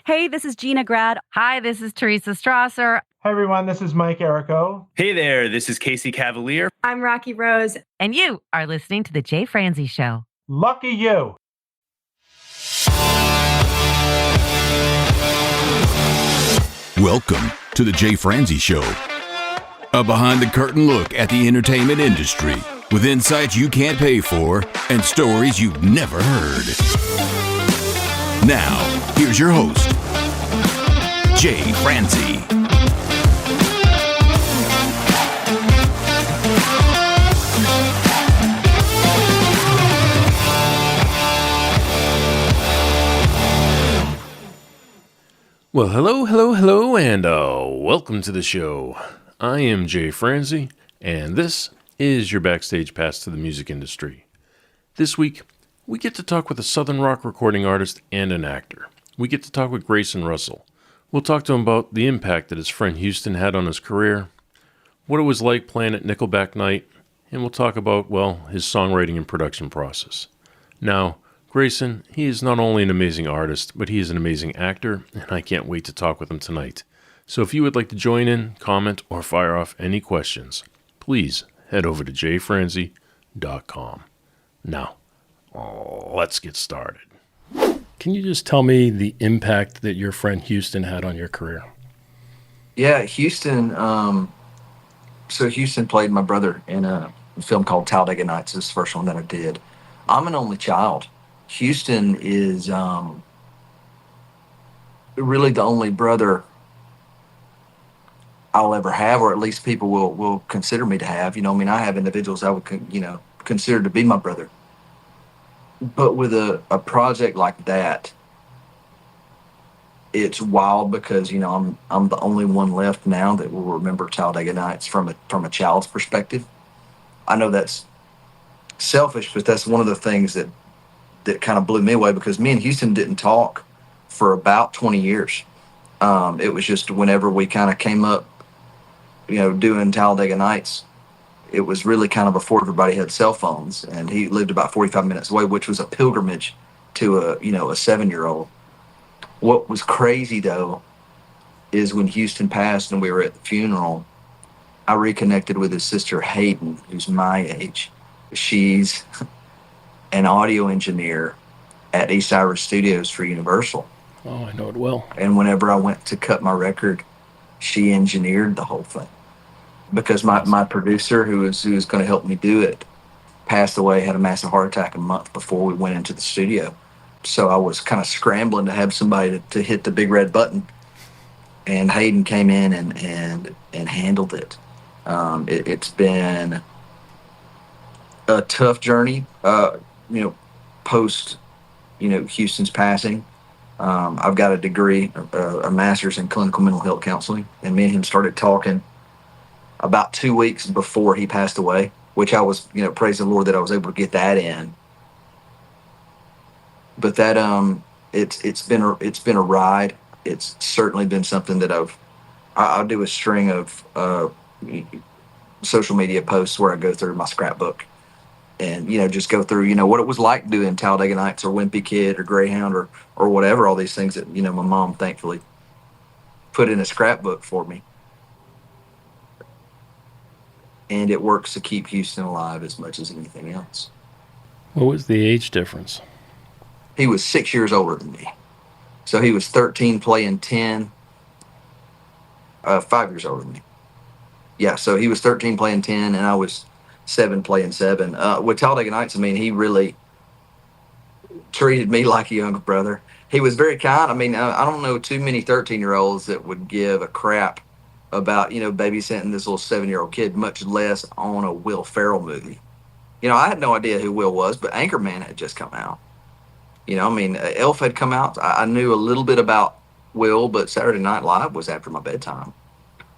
Hey, this is Gina Grad. Hi, this is Teresa Strasser. Hi, everyone. This is Mike Errico. Hey there. This is Casey Cavalier. I'm Rocky Rose. And you are listening to The Jay Franze Show. Lucky you. Welcome to The Jay Franze Show. A behind-the-curtain look at the entertainment industry with insights you can't pay for and stories you've never heard. Now, here's your host, Jay Franze. Well, hello, and welcome to the show. I am Jay Franze, and this is your backstage pass to the music industry. This week, we get to talk with a Southern rock recording artist and an actor. We get to talk with Grayson Russell. We'll talk to him about the impact that his friend Houston had on his career, what it was like playing at Nickelback night, and we'll talk about, his songwriting and production process. Now, Grayson, he is not only an amazing artist, but he is an amazing actor, and I can't wait to talk with him tonight. So if you would like to join in, comment, or fire off any questions, please head over to jayfranze.com. Now, let's get started. Can you just tell me the impact that your friend Houston had on your career? Yeah, Houston. So Houston played my brother in a film called Talladega Nights. This is the first one that I did. I'm an only child. Houston is really the only brother I'll ever have, or at least people will consider me to have. I have individuals I would, consider to be my brother. But with a project like that, it's wild because, I'm the only one left now that will remember Talladega Nights from a child's perspective. I know that's selfish, but that's one of the things that kind of blew me away, because me and Houston didn't talk for about 20 years. It was just whenever we kind of came up, doing Talladega Nights, it was really kind of before everybody had cell phones, and he lived about 45 minutes away, which was a pilgrimage to a 7-year-old. What was crazy though is when Houston passed and we were at the funeral, I reconnected with his sister Hayden, who's my age. She's an audio engineer at East Irish Studios for Universal. Oh, I know it well. And whenever I went to cut my record, she engineered the whole thing. Because my producer, who was going to help me do it, passed away, had a massive heart attack a month before we went into the studio. So I was kind of scrambling to have somebody to hit the big red button. And Hayden came in and handled it. It's been a tough journey. Post, Houston's passing. I've got a degree, a master's in clinical mental health counseling, and me and him started talking about 2 weeks before he passed away, which I was, praise the Lord that I was able to get that in. But that, it's been a ride. It's certainly been something that I'll do a string of social media posts where I go through my scrapbook and, just go through, what it was like doing Talladega Nights or Wimpy Kid or Greyhound or whatever, all these things that, my mom thankfully put in a scrapbook for me. And it works to keep Houston alive as much as anything else. What was the age difference? He was 6 years older than me. So he was 13 playing 10, 5 years older than me. Yeah, so he was 13 playing 10, and I was 7 playing 7. With Talladega Nights, he really treated me like a younger brother. He was very kind. I don't know too many 13-year-olds that would give a crap about, babysitting this little 7-year-old kid, much less on a Will Ferrell movie. I had no idea who Will was, but Anchorman had just come out. Elf had come out. I knew a little bit about Will, but Saturday Night Live was after my bedtime.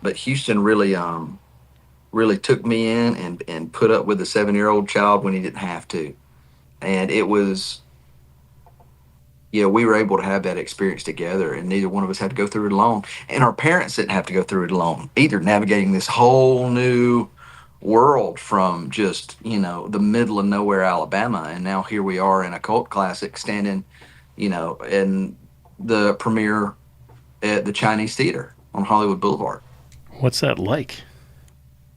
But Houston really took me in and put up with a 7-year-old child when he didn't have to. And it was, we were able to have that experience together, and neither one of us had to go through it alone. And our parents didn't have to go through it alone either, navigating this whole new world from just, the middle of nowhere, Alabama. And now here we are in a cult classic standing, in the premier at the Chinese Theater on Hollywood Boulevard. What's that like?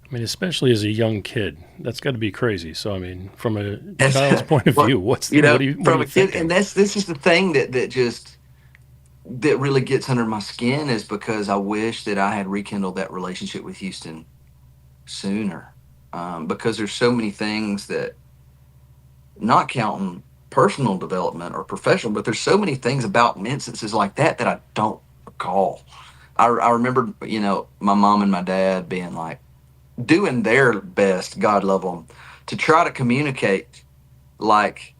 I mean, especially as a young kid, that's got to be crazy. So, I mean, from a child's point of view, what are you thinking? And this is the thing that really gets under my skin, is because I wish that I had rekindled that relationship with Houston sooner, because there's so many things that, not counting personal development or professional, but there's so many things about instances like that I don't recall. I remember, my mom and my dad being like, doing their best, God love them, to try to communicate like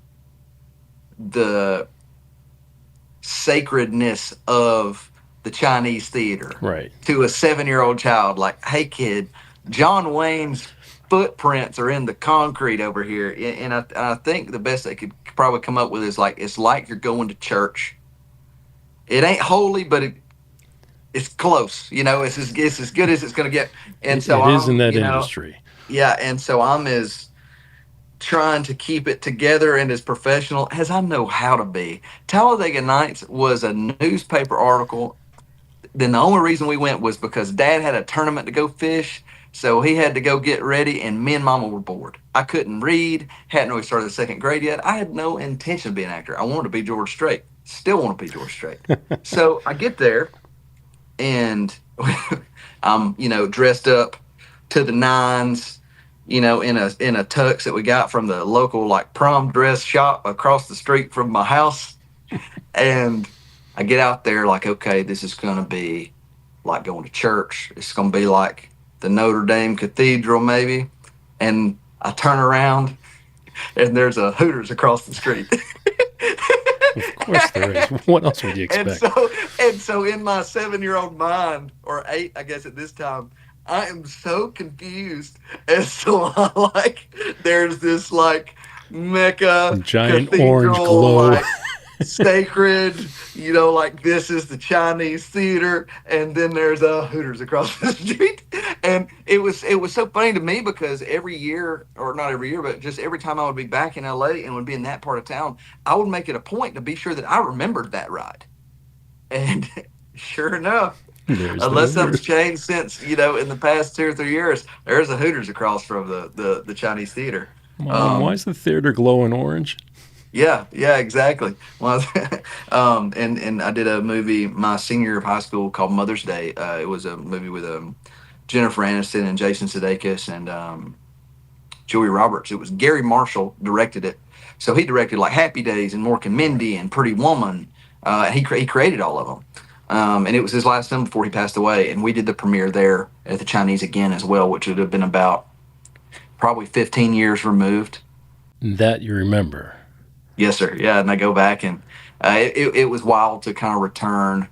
the sacredness of the Chinese theater to a 7-year-old child. Like, hey kid, John Wayne's footprints are in the concrete over here. And I think the best they could probably come up with is like, it's like you're going to church. It ain't holy, but it's close. It's as good as it's going to get. And so it is in that industry. Yeah, and so I'm as trying to keep it together and as professional as I know how to be. Talladega Nights was a newspaper article. Then the only reason we went was because Dad had a tournament to go fish, so he had to go get ready, and me and Mama were bored. I couldn't read, hadn't really started the second grade yet. I had no intention of being an actor. I wanted to be George Strait. Still want to be George Strait. So I get there, and I'm, dressed up to the nines, in a tux that we got from the local like prom dress shop across the street from my house. And I get out there like, okay, this is going to be like going to church. It's going to be like the Notre Dame Cathedral maybe. And I turn around and there's a Hooters across the street. Of course there is. What else would you expect? And so in my 7-year-old mind, or 8, I guess at this time, I am so confused as to why, like, there's this like Mecca giant orange glow, like, sacred, like this is the Chinese theater, and then there's a Hooters across the street. And it was so funny to me because every year, or not every year, but just every time I would be back in LA and would be in that part of town, I would make it a point to be sure that I remembered that ride. And sure enough, unless something's changed since, in the past 2 or 3 years, there's a Hooters across from the Chinese theater. Why is the theater glowing orange? Yeah, exactly. Well, and I did a movie my senior year of high school called Mother's Day. It was a movie with Jennifer Aniston and Jason Sudeikis and Julia Roberts. It was Gary Marshall directed it. So he directed like Happy Days and Mork and Mindy and Pretty Woman. He created all of them. And it was his last film before he passed away. And we did the premiere there at the Chinese again as well, which would have been about probably 15 years removed. That you remember? Yes, sir. Yeah, and I go back, and it was wild to kind of return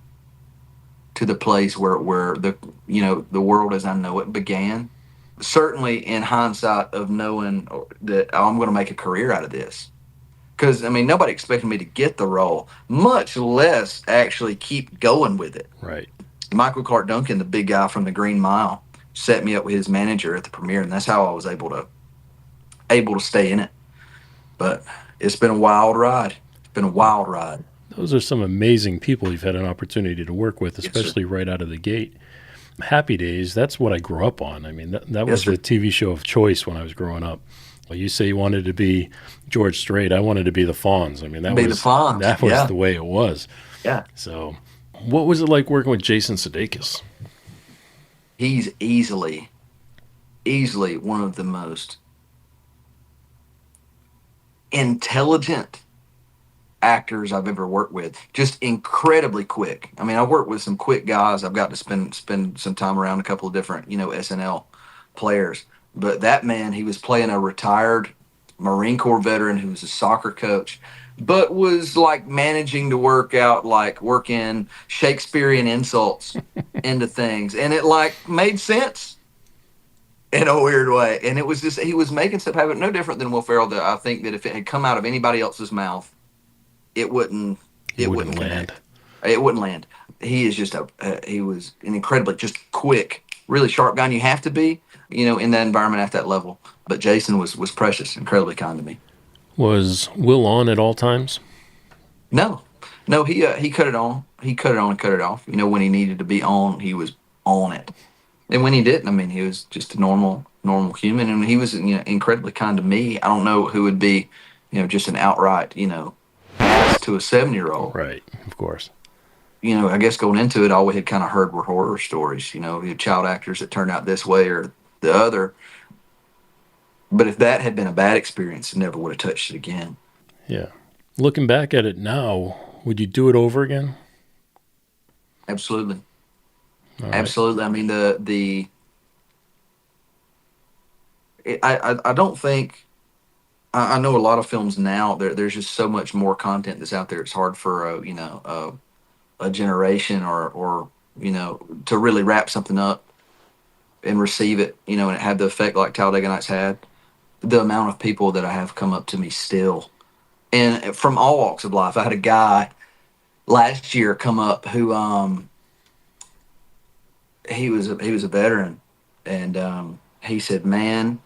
to the place where the the world as I know it began. Certainly, in hindsight of knowing that I'm going to make a career out of this, because nobody expected me to get the role, much less actually keep going with it. Right. Michael Clark Duncan, the big guy from the Green Mile, set me up with his manager at the premiere, and that's how I was able to stay in it. But it's been a wild ride. Those are some amazing people you've had an opportunity to work with, especially right out of the gate. Happy Days, that's what I grew up on. That was the TV show of choice when I was growing up. Well, you say you wanted to be George Strait. I wanted to be the Fonz. That was the way it was. Yeah. So what was it like working with Jason Sudeikis? He's easily one of the most intelligent actors I've ever worked with. Just incredibly quick. I worked with some quick guys. I've got to spend some time around a couple of different, SNL players. But that man, he was playing a retired Marine Corps veteran who was a soccer coach, but was like managing to work in Shakespearean insults into things. And it like made sense in a weird way. And it was just, he was making stuff happen, no different than Will Ferrell, that I think that if it had come out of anybody else's mouth, it wouldn't land. It wouldn't land. He is just he was an incredibly just quick, really sharp guy. And you have to be, in that environment at that level. But Jason was precious, incredibly kind to me. Was Will on at all times? No. No, he cut it on. He cut it on and cut it off. When he needed to be on, he was on it. And when he didn't, I mean, he was just a normal human, and he was incredibly kind to me. I don't know who would be, just an outright, ass to a 7-year-old. Right, of course. I guess going into it, all we had kind of heard were horror stories. You had child actors that turned out this way or the other. But if that had been a bad experience, I never would have touched it again. Yeah. Looking back at it now, would you do it over again? Absolutely. All right. Absolutely. I mean, I don't think, I know a lot of films now, there's just so much more content that's out there. It's hard for a generation or to really wrap something up and receive it, and it had the effect like Talladega Nights had. The amount of people that I have come up to me still, and from all walks of life. I had a guy last year come up who he was a veteran, and he said, "Man,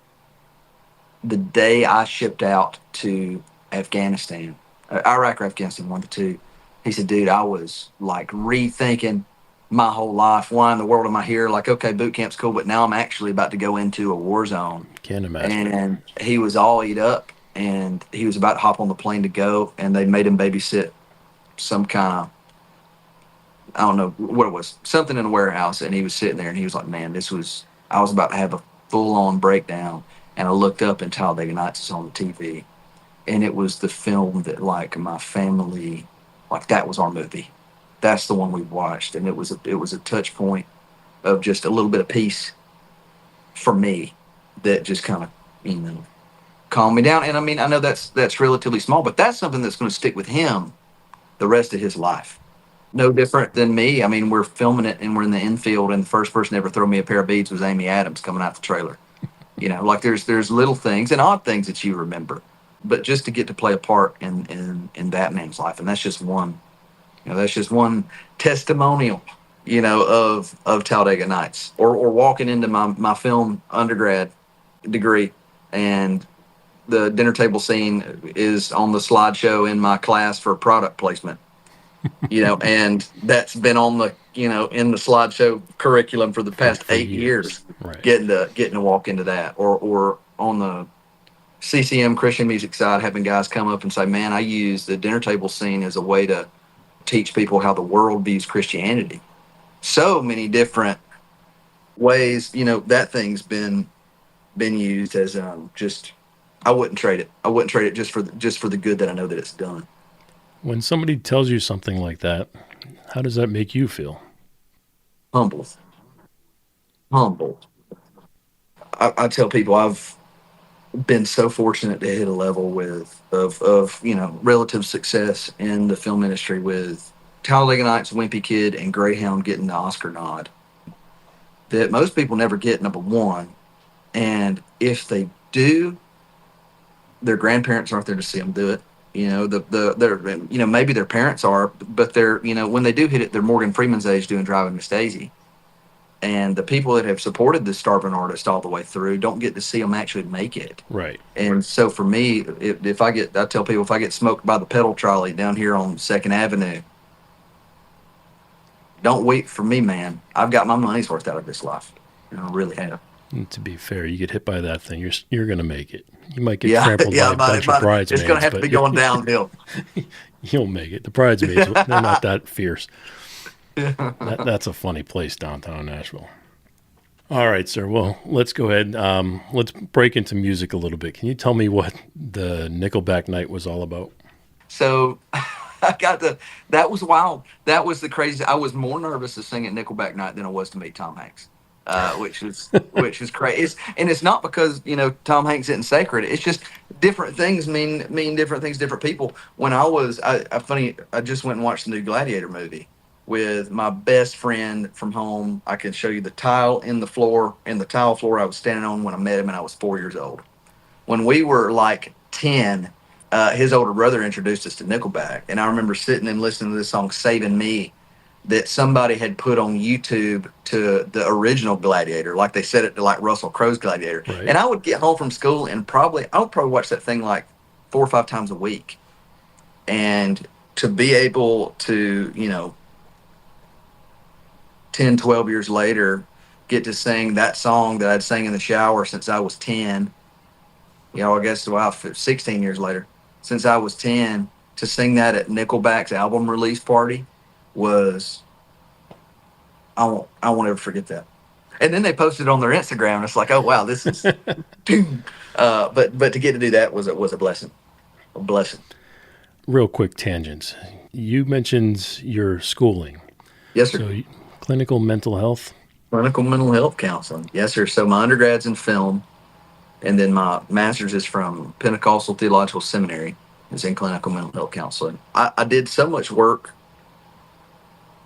the day I shipped out to Afghanistan, Iraq or Afghanistan, one of the two," he said, "Dude, I was like rethinking my whole life. Why in the world am I here? Like, okay, boot camp's cool, but now I'm actually about to go into a war zone." Can't imagine. And he was all eat up, and he was about to hop on the plane to go, and they made him babysit some kind of, I don't know what it was, something in a warehouse, and he was sitting there, and he was like, "Man, I was about to have a full-on breakdown," and I looked up, and Talladega Nights is on the TV, and it was the film that, like, my family, like, that was our movie. That's the one we watched, and it was a touch point of just a little bit of peace for me that just kind of, calmed me down. And I mean, I know that's relatively small, but that's something that's going to stick with him the rest of his life. No different than me. I mean, we're filming it, and we're in the infield, and the first person to ever throw me a pair of beads was Amy Adams coming out the trailer. Like there's little things and odd things that you remember, but just to get to play a part in that man's life, and that's just one. That's just one testimonial, of Talladega Nights, or walking into my film undergrad degree, and the dinner table scene is on the slideshow in my class for product placement, and that's been on the, in the slideshow curriculum for the past 8 years. Right. Getting to walk into that, or on the CCM Christian music side, having guys come up and say, "Man, I use the dinner table scene as a way to teach people how the world views Christianity." So many different ways, that thing's been used as just, I wouldn't trade it. I wouldn't trade it just for the good that I know that it's done. When somebody tells you something like that, how does that make you feel? Humbled. I tell people I've been so fortunate to hit a level of relative success in the film industry with Talladega Nights, Wimpy Kid, and Greyhound getting the Oscar nod that most people never get, number one. And if they do, their grandparents aren't there to see them do it. Maybe their parents are, but they're, when they do hit it, they're Morgan Freeman's age doing Driving Miss Daisy. And the people that have supported this starving artist all the way through don't get to see them actually make it. Right. And so for me, I tell people, if I get smoked by the pedal trolley down here on 2nd Avenue, don't wait for me, man. I've got my money's worth out of this life. I really have. And to be fair, you get hit by that thing, you're going to make it. You might get trampled by a bunch of bridesmaids. It's going to have to be going downhill. You'll make it. The bridesmaids, they're not that fierce. That's a funny place, downtown Nashville. All right, sir. Well, let's go ahead. Let's break into music a little bit. Can you tell me what the Nickelback night was all about? So that was wild. That was the crazy. I was more nervous to sing at Nickelback night than I was to meet Tom Hanks, which was crazy. And it's not because, Tom Hanks isn't sacred. It's just different things mean different things, different people. When I just went and watched the new Gladiator movie with my best friend from home. I can show you the tile the tile floor I was standing on when I met him, and I was 4 years old. When we were like 10, his older brother introduced us to Nickelback, and I remember sitting and listening to this song "Saving Me" that somebody had put on YouTube to the original Gladiator, like they set it to like Russell Crowe's Gladiator. Right. And I would get home from school and I would probably watch that thing like 4 or 5 times a week. And to be able to, 10, 12 years later, get to sing that song that I'd sang in the shower since I was 10, I guess, 16 years later, since I was 10, to sing that at Nickelback's album release party was, I won't ever forget that. And then they posted it on their Instagram, and it's like, oh wow, this is, but to get to do that was a blessing, a blessing. Real quick tangent. You mentioned your schooling. Yes, sir. So clinical mental health. Clinical mental health counseling. Yes, sir. So my undergrad's in film, and then my master's is from Pentecostal Theological Seminary. It's in clinical mental health counseling. I did so much work,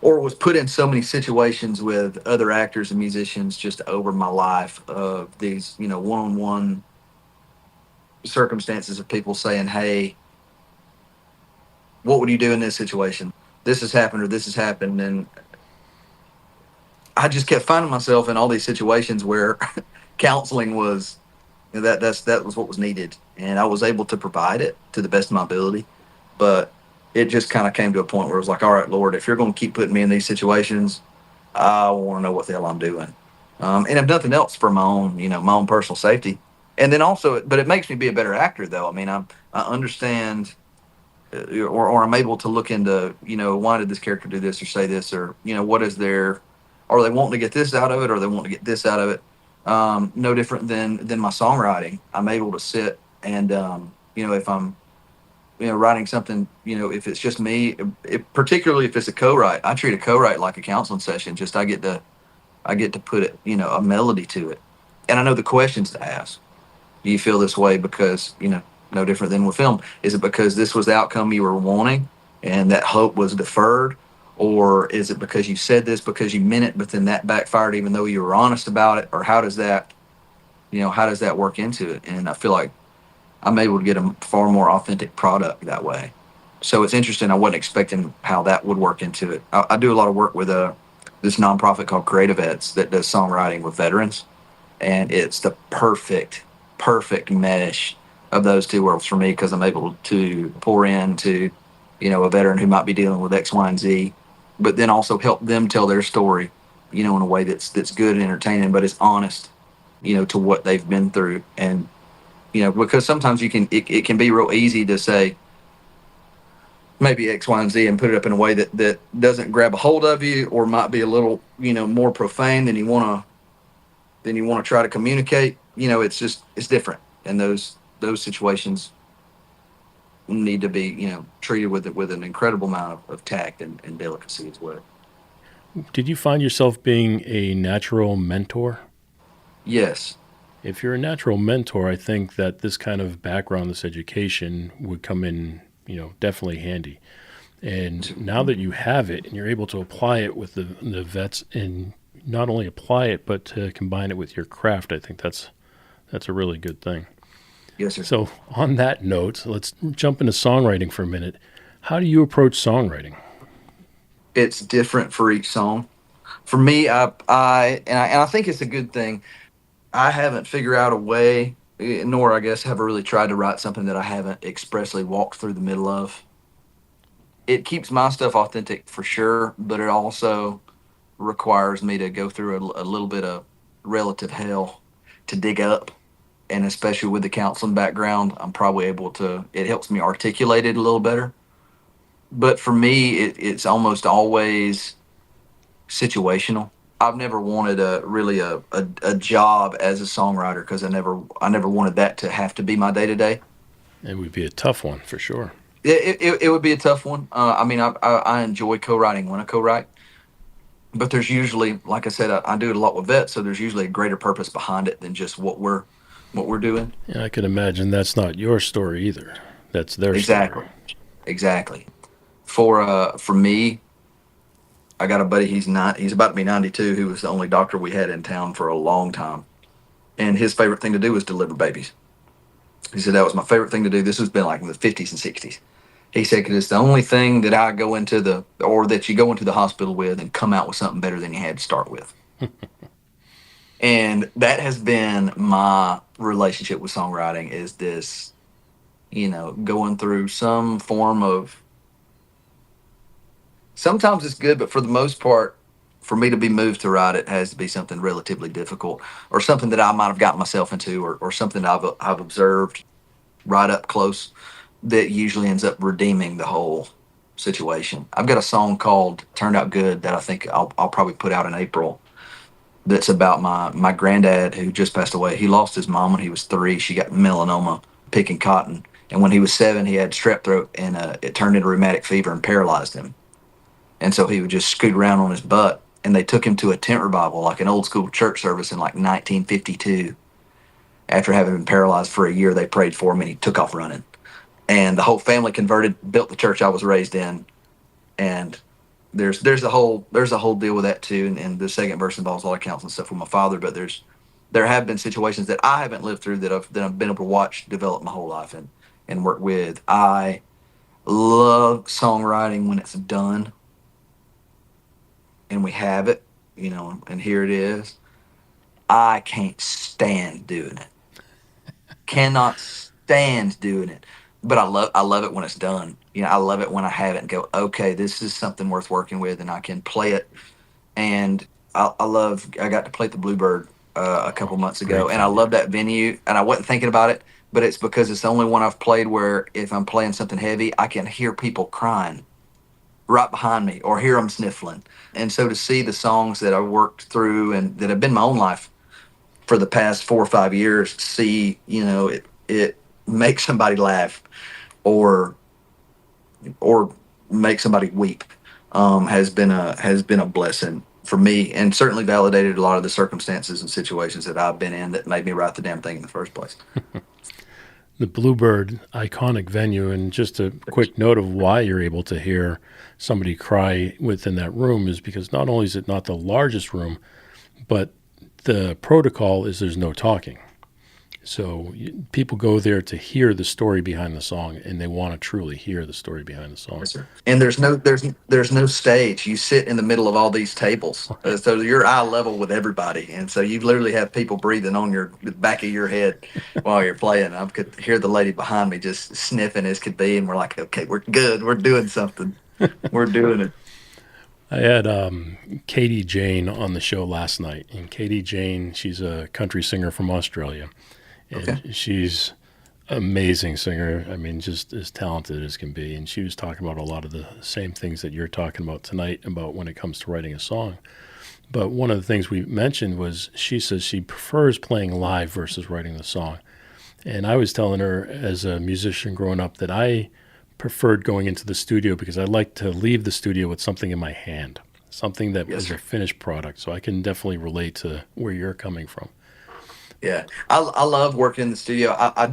or was put in so many situations with other actors and musicians just over my life of these, one-on-one circumstances of people saying, hey, what would you do in this situation? This has happened or this has happened. And I just kept finding myself in all these situations where counseling was, that was what was needed. And I was able to provide it to the best of my ability. But it just kind of came to a point where it was like, all right, Lord, if you're going to keep putting me in these situations, I want to know what the hell I'm doing. And if nothing else, for my own personal safety. And then also, but it makes me be a better actor, though. I mean, I understand, or I'm able to look into, why did this character do this or say this, or, what is their, are they wanting to get this out of it, or they want to get this out of it? No different than my songwriting. I'm able to sit and, if I'm, writing something, if it's just me, particularly if it's a co-write, I treat a co-write like a counseling session. Just I get to put it, a melody to it, and I know the questions to ask. Do you feel this way because, no different than with film? Is it because this was the outcome you were wanting and that hope was deferred, or is it because you said this because you meant it, but then that backfired even though you were honest about it? Or how does that work into it? And I feel like I'm able to get a far more authentic product that way. So it's interesting. I wasn't expecting how that would work into it. I do a lot of work with this nonprofit called Creative Eds that does songwriting with veterans. And it's the perfect mesh of those two worlds for me, because I'm able to pour into, a veteran who might be dealing with X, Y, and Z, but then also help them tell their story, in a way that's good and entertaining, but is honest, to what they've been through. And because sometimes it can be real easy to say maybe X, Y, and Z and put it up in a way that doesn't grab a hold of you, or might be a little, more profane than you want to try to communicate. It's different. And those situations need to be, treated with an incredible amount of tact and delicacy as well. Did you find yourself being a natural mentor? Yes. If you're a natural mentor, I think that this kind of background, this education would come in, definitely handy. And now that you have it and you're able to apply it with the vets, and not only apply it, but to combine it with your craft, I think that's a really good thing. Yes, sir. So on that note, let's jump into songwriting for a minute. How do you approach songwriting? It's different for each song. For me, I think it's a good thing. I haven't figured out a way, nor I guess have I really tried to write something that I haven't expressly walked through the middle of. It keeps my stuff authentic for sure, but it also requires me to go through a little bit of relative hell to dig up. And especially with the counseling background, I'm probably able to, it helps me articulate it a little better. But for me, it's almost always situational. I've never wanted a job as a songwriter, because I never wanted that to have to be my day-to-day. It would be a tough one for sure. It would be a tough one. I enjoy co-writing when I co-write, but there's usually, like I said, I do it a lot with vets, so there's usually a greater purpose behind it than just what we're doing. And I can imagine that's not your story either. That's their story. Exactly. For me, I got a buddy, he's about to be 92, who was the only doctor we had in town for a long time. And his favorite thing to do was deliver babies. He said that was my favorite thing to do. This has been like in the 50s and 60s. He said, because it's the only thing that I go into that you go into the hospital with and come out with something better than you had to start with. And that has been my relationship with songwriting, is this, going through some form of Sometimes it's good, but for the most part, for me to be moved to write it has to be something relatively difficult, or something that I might have gotten myself into, or something I've observed right up close that usually ends up redeeming the whole situation. I've got a song called "Turned Out Good" that I think I'll probably put out in April. That's about my granddad who just passed away. He lost his mom when he was 3. She got melanoma picking cotton, and when he was 7, he had strep throat, and it turned into rheumatic fever and paralyzed him. And so he would just scoot around on his butt. And they took him to a tent revival, like an old school church service in like 1952. After having been paralyzed for a year, they prayed for him and he took off running. And the whole family converted, built the church I was raised in. And there's a whole deal with that too. And the second verse involves a lot of counseling stuff with my father. But there have been situations that I haven't lived through that I've been able to watch develop my whole life and work with. I love songwriting when it's done and we have it, and here it is. I can't stand doing it. Cannot stand doing it. But I love it when it's done. I love it when I have it and go, okay, this is something worth working with, and I can play it. And I got to play at the Bluebird a couple months ago, and I love that venue. And I wasn't thinking about it, but it's because it's the only one I've played where if I'm playing something heavy, I can hear people crying right behind me or hear them sniffling. And so to see the songs that I worked through and that have been my own life for the past 4 or 5 years, see, it make somebody laugh or make somebody weep, has been a blessing for me, and certainly validated a lot of the circumstances and situations that I've been in that made me write the damn thing in the first place. The Bluebird, iconic venue, and just a quick note of why you're able to hear somebody cry within that room is because not only is it not the largest room, but the protocol is there's no talking. So people go there to hear the story behind the song, and they want to truly hear the story behind the song. Yes, sir. And there's no stage. You sit in the middle of all these tables, so you're eye level with everybody, and so you literally have people breathing on the back of your head while you're playing. I could hear the lady behind me just sniffing as could be, and we're like, okay, we're good. We're doing something. We're doing it. I had Katie Jane on the show last night, and Katie Jane, she's a country singer from Australia. And she's an amazing singer. I mean, just as talented as can be. And she was talking about a lot of the same things that you're talking about tonight about when it comes to writing a song. But one of the things we mentioned was she says she prefers playing live versus writing the song. And I was telling her as a musician growing up that I preferred going into the studio because I like to leave the studio with something in my hand, something that was a finished product. So I can definitely relate to where you're coming from. Yeah, I love working in the studio. I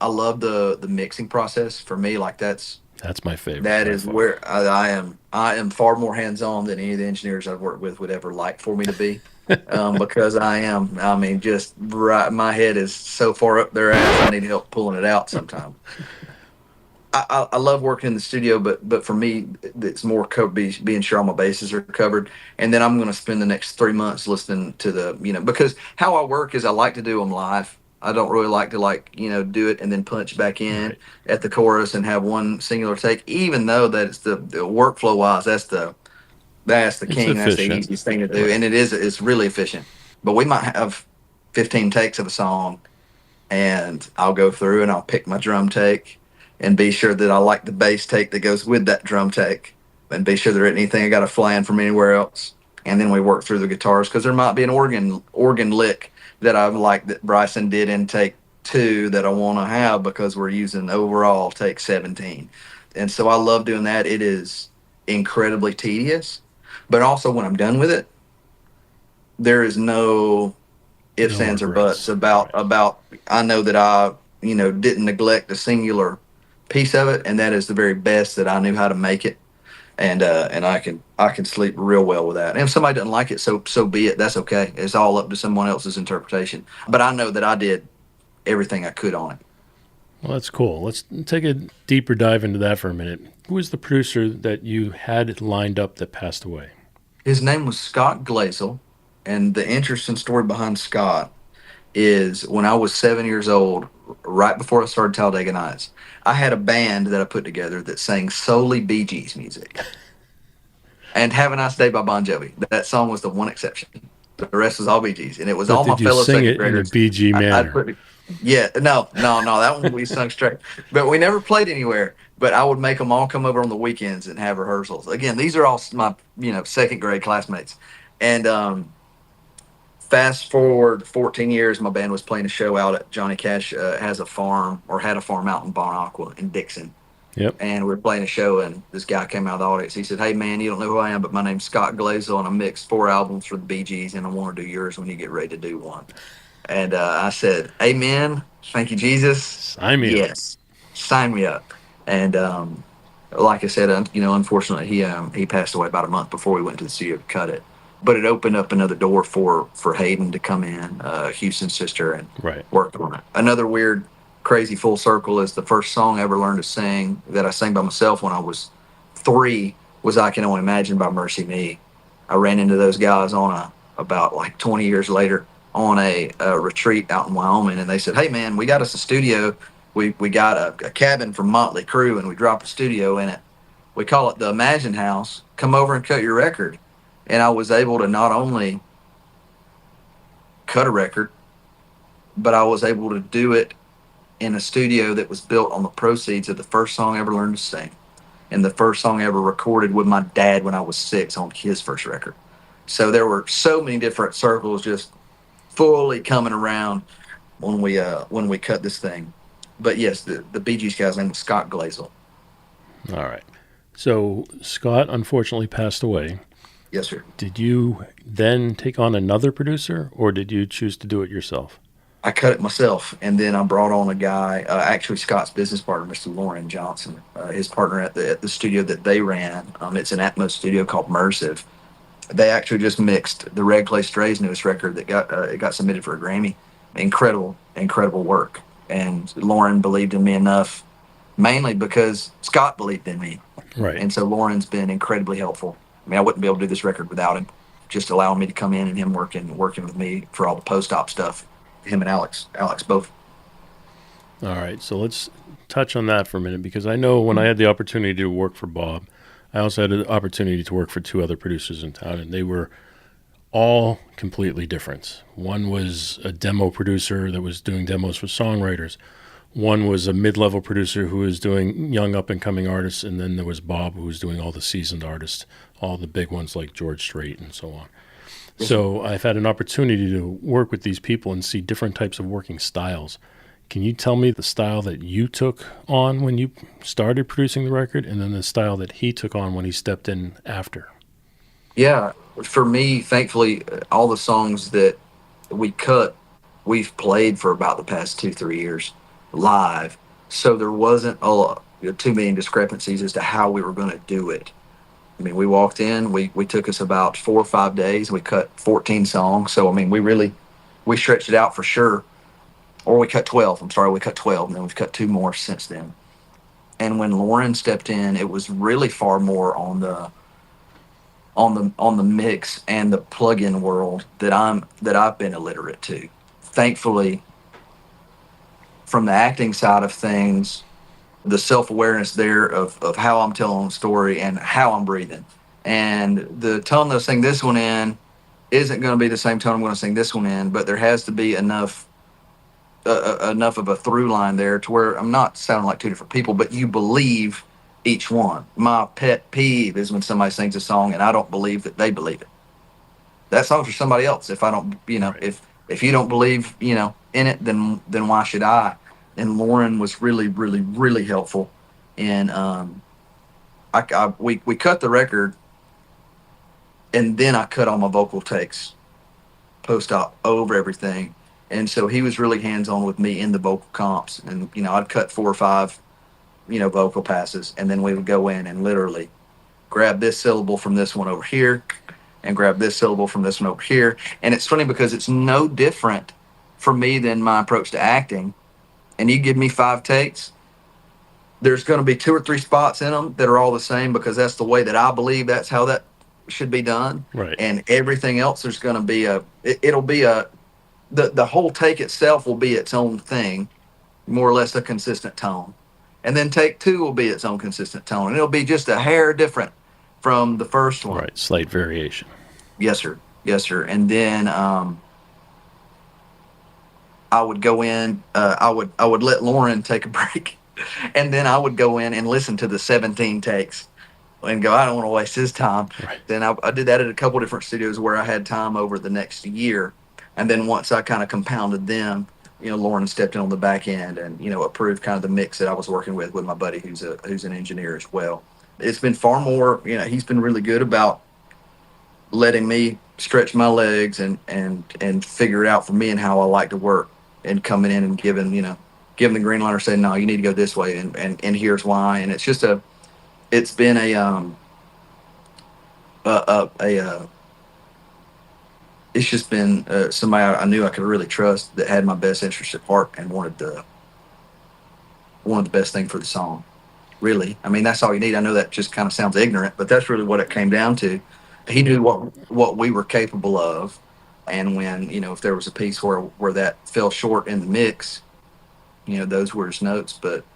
love the mixing process. For me, like that's my favorite. That is where I am far more hands on than any of the engineers I've worked with would ever like for me to be, because just right. My head is so far up their ass. I need help pulling it out sometimes. I love working in the studio, but for me, it's more being sure all my bases are covered. And then I'm going to spend the next 3 months listening to because how I work is I like to do them live. I don't really like to do it and then punch back in at the chorus and have one singular take, even though that it's the workflow wise, that's the king. That's the easiest thing to do. Right. And it's really efficient. But we might have 15 takes of a song, and I'll go through and I'll pick my drum take and be sure that I like the bass take that goes with that drum take, and be sure there isn't anything I got to fly in from anywhere else. And then we work through the guitars because there might be an organ lick that I like that Bryson did in take 2 that I want to have because we're using overall take 17. And so I love doing that. It is incredibly tedious, but also when I'm done with it, there is no ifs, ands, or buts about I know that I didn't neglect a singular piece of it, and that is the very best that I knew how to make it, and I can sleep real well with that. And if somebody doesn't like it, so be it. That's okay. It's all up to someone else's interpretation. But I know that I did everything I could on it. Well, that's cool. Let's take a deeper dive into that for a minute. Who was the producer that you had lined up that passed away? His name was Scott Glazel, and the interesting story behind Scott is when I was 7 years old, right before I started Talladega Nights, I had a band that I put together that sang solely Bee Gees music. and Have a Nice Day by Bon Jovi. That song was the one exception. The rest was all Bee Gees, and it was But all my did you fellow sing second it in a graders. BG manner? That one we sung straight. But we never played anywhere. But I would make them all come over on the weekends and have rehearsals. Again, these are all my second grade classmates, and fast forward 14 years, my band was playing a show out at Johnny Cash had a farm out in Bon Aqua in Dixon. Yep. And we were playing a show, and this guy came out of the audience. He said, "Hey, man, you don't know who I am, but my name's Scott Glazel, and I mixed 4 albums for the Bee Gees, and I want to do yours when you get ready to do one." And I said, "Amen. Thank you, Jesus. Sign me up. Yes, sign me up." And like I said, unfortunately, he passed away about a month before we went to the studio to cut it. But it opened up another door for Hayden to come in, Houston's sister, and work on it. Another weird, crazy full circle is the first song I ever learned to sing that I sang by myself when I was 3 was "I Can Only Imagine" by Mercy Me. I ran into those guys about 20 years later on a retreat out in Wyoming, and they said, "Hey, man, we got us a studio. We got a cabin from Motley Crue, and we dropped a studio in it. We call it the Imagine House. Come over and cut your record." And I was able to not only cut a record, but I was able to do it in a studio that was built on the proceeds of the first song I ever learned to sing, and the first song I ever recorded with my dad when I was 6 on his first record. So there were so many different circles just fully coming around when we cut this thing. But yes, the Bee Gees guy's name was Scott Glazel. All right. So Scott unfortunately passed away. Yes, sir. Did you then take on another producer, or did you choose to do it yourself? I cut it myself, and then I brought on a guy, actually Scott's business partner, Mr. Lauren Johnson, his partner at the studio that they ran. It's an Atmos studio called Mersive. They actually just mixed the Red Clay Stray's newest record that got submitted for a Grammy. Incredible work. And Lauren believed in me enough, mainly because Scott believed in me. Right. And so Lauren's been incredibly helpful. I mean, I wouldn't be able to do this record without him, just allowing me to come in and him working with me for all the post-op stuff. Him and Alex both. All right, so let's touch on that for a minute, because I know when I had the opportunity to work for Bob, I also had the opportunity to work for 2 other producers in town, and they were all completely different. One was a demo producer that was doing demos for songwriters. One was a mid-level producer who was doing young up-and-coming artists, and then there was Bob, who was doing all the seasoned artists, all the big ones like George Strait and so on. So I've had an opportunity to work with these people and see different types of working styles. Can you tell me the style that you took on when you started producing the record, and then the style that he took on when he stepped in after? Yeah, for me, thankfully, all the songs that we cut, we've played for about the past 2-3 years live. So there wasn't too many discrepancies as to how we were going to do it. I mean, we walked in, we took us about 4 or 5 days. We cut 14 songs. So, I mean, we stretched it out for sure. Or we cut 12. I'm sorry, we cut 12, and then we've cut 2 more since then. And when Lauren stepped in, it was really far more on the mix and the plug-in world that I've been illiterate to. Thankfully, from the acting side of things, the self-awareness there of how I'm telling the story and how I'm breathing. And the tone that I sing this one in isn't going to be the same tone I'm going to sing this one in, but there has to be enough of a through line there to where I'm not sounding like 2 different people, but you believe each one. My pet peeve is when somebody sings a song and I don't believe that they believe it. That song's for somebody else. If I don't, if you don't believe, in it, then why should I? And Lauren was really, really, really helpful. And we cut the record, and then I cut all my vocal takes post-op over everything. And so he was really hands-on with me in the vocal comps. And, I'd cut 4 or 5, vocal passes, and then we would go in and literally grab this syllable from this one over here and grab this syllable from this one over here. And it's funny because it's no different for me than my approach to acting. And you give me 5 takes, there's going to be 2 or 3 spots in them that are all the same because that's the way that I believe that's how that should be done. Right. And everything else, there's going to be the whole take itself will be its own thing, more or less a consistent tone. And then take 2 will be its own consistent tone. And it'll be just a hair different from the first one. Right, slight variation. Yes, sir. Yes, sir. And then I would go in. I would let Lauren take a break, and then I would go in and listen to the 17 takes, and go, I don't want to waste his time. Right. Then I did that at a couple different studios where I had time over the next year, and then once I kind of compounded them, Lauren stepped in on the back end and approved kind of the mix that I was working with my buddy who's an engineer as well. It's been far more. He's been really good about letting me stretch my legs and figure it out for me and how I like to work, and coming in and giving the green light or saying, no, you need to go this way, and here's why. And it's just it's been it's just been somebody I knew I could really trust, that had my best interest at heart and wanted the best thing for the song. Really, I mean, that's all you need. I know that just kind of sounds ignorant, but that's really what it came down to. He knew what we were capable of, and when if there was a piece where that fell short in the mix, those were his notes. But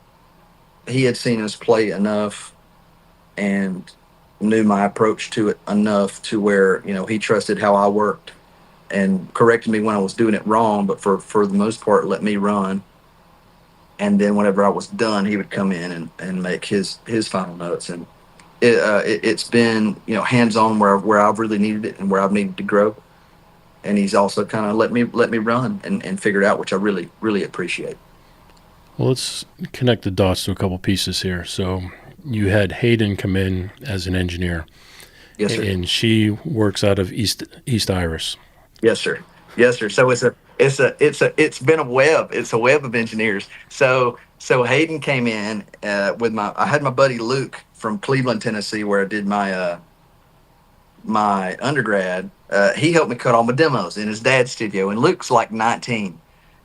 he had seen us play enough and knew my approach to it enough to where he trusted how I worked and corrected me when I was doing it wrong, but for the most part let me run. And then whenever I was done, he would come in and make his final notes. And it's been hands-on where I've really needed it and where I've needed to grow. And he's also kind of let me run and figure it out, which I really, really appreciate. Well, let's connect the dots to a couple pieces here. So you had Hayden come in as an engineer. Yes, sir. And she works out of East Iris. Yes, sir. Yes, sir. So it's been a web. It's a web of engineers. So Hayden came in I had my buddy Luke from Cleveland, Tennessee, where I did my my undergrad. He helped me cut all my demos in his dad's studio, and Luke's like 19.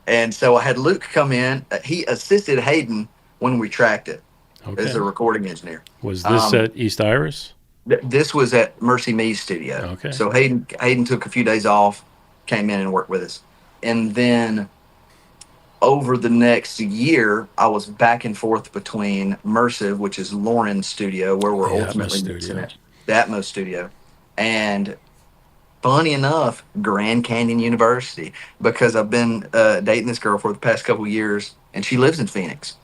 And so I had Luke come in. He assisted Hayden when we tracked it as a recording engineer. Was this at East Iris? This was at Mercy Me's studio. Okay. So Hayden took a few days off, came in and worked with us. And then over the next year, I was back and forth between Mersive, which is Lauren's studio, where we're ultimately mixing it, the Atmos studio, and funny enough, Grand Canyon University, because I've been dating this girl for the past couple of years, and she lives in Phoenix.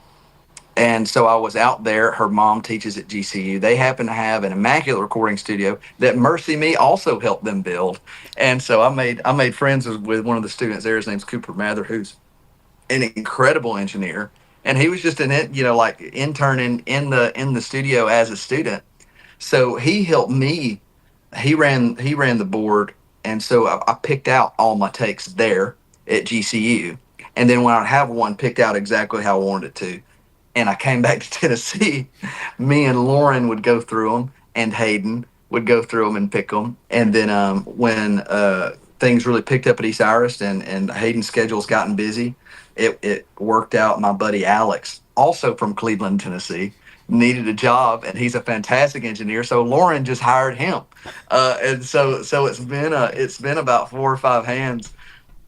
And so I was out there. Her mom teaches at GCU. They happen to have an immaculate recording studio that Mercy Me also helped them build. And so I made friends with one of the students there. His name's Cooper Mather, who's an incredible engineer. And he was just interning in the studio as a student. So he helped me. He ran the board, and so I picked out all my takes there at GCU. And then when I'd have one, picked out exactly how I wanted it to. And I came back to Tennessee, me and Lauren would go through them, and Hayden would go through them and pick them. And then when things really picked up at East Iris and Hayden's schedule's gotten busy, it worked out. My buddy Alex, also from Cleveland, Tennessee, needed a job, and he's a fantastic engineer. So Lauren just hired him. And so it's been about 4 or 5 hands.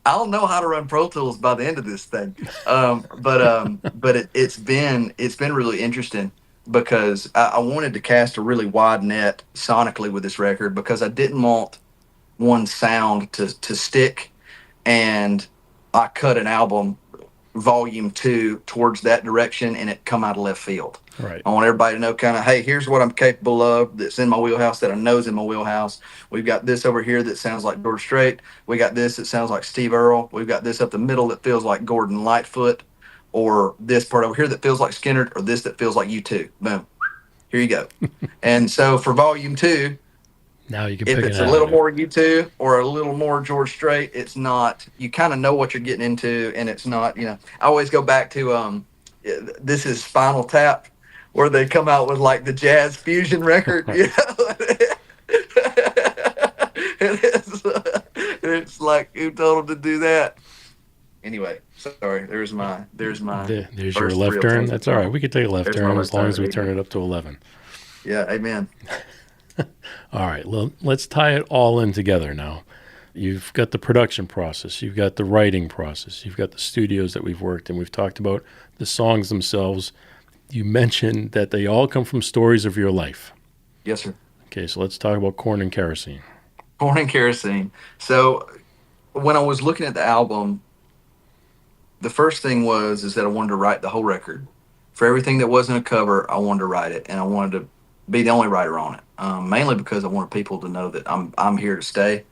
I don't know how to run Pro Tools by the end of this thing, but it's been really interesting, because I wanted to cast a really wide net sonically with this record, because I didn't want one sound to stick, and I cut an album volume 2 towards that direction and it come out of left field. Right. I want everybody to know kind of, hey, here's what I'm capable of that's in my wheelhouse, that I know is in my wheelhouse. We've got this over here that sounds like George Strait. We got this that sounds like Steve Earle. We've got this up the middle that feels like Gordon Lightfoot, or this part over here that feels like Skinner, or this that feels like U2. Boom. Here you go. And so for volume 2, now you can if pick it's it a out. little more U2 or a little more George Strait, it's not, you kind of know what you're getting into, and it's not, I always go back to, this is Spinal Tap, where they come out with like the jazz fusion record, it's like, who told them to do that? Anyway, sorry, there's your left turn. That's all right. We could take a left turn as long as we turn it up to 11. Yeah, amen. All right, well, let's tie it all in together now. You've got the production process, you've got the writing process, you've got the studios that we've worked in. We've talked about the songs themselves. You mentioned that they all come from stories of your life. Yes, sir. Okay, so let's talk about Corn and Kerosene. Corn and Kerosene. So when I was looking at the album, the first thing is that I wanted to write the whole record. For everything that wasn't a cover, I wanted to write it, and I wanted to be the only writer on it. Mainly because I wanted people to know that I'm here to stay.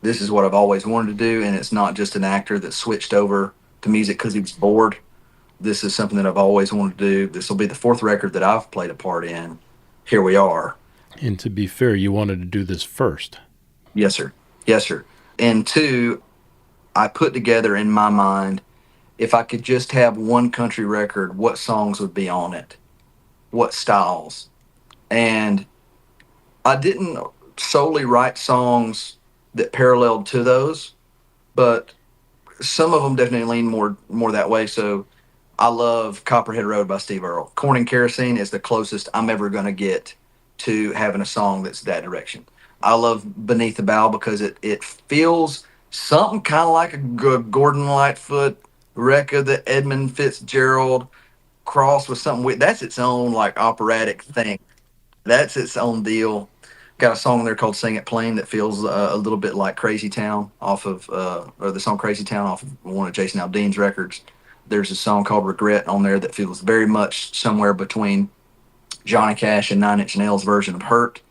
This is what I've always wanted to do, and it's not just an actor that switched over to music because he was bored. This is something that I've always wanted to do. This will be the fourth record that I've played a part in. Here we are. And to be fair, you wanted to do this first. Yes, sir. Yes, sir. And two, I put together in my mind, if I could just have one country record, what songs would be on it? What styles? And I didn't solely write songs that paralleled to those, but some of them definitely lean more that way. So I love Copperhead Road by Steve Earle. Corn and Kerosene is the closest I'm ever going to get to having a song that's that direction. I love Beneath the Bow because it feels something kind of like a Gordon Lightfoot record that Edmund Fitzgerald crossed with something with. That's its own like operatic thing. That's its own deal. Got a song there called Sing It Plain that feels a little bit like Crazy Town off of, or the song Crazy Town off of one of Jason Aldean's records. There's a song called Regret on there that feels very much somewhere between Johnny Cash and Nine Inch Nails' version of Hurt.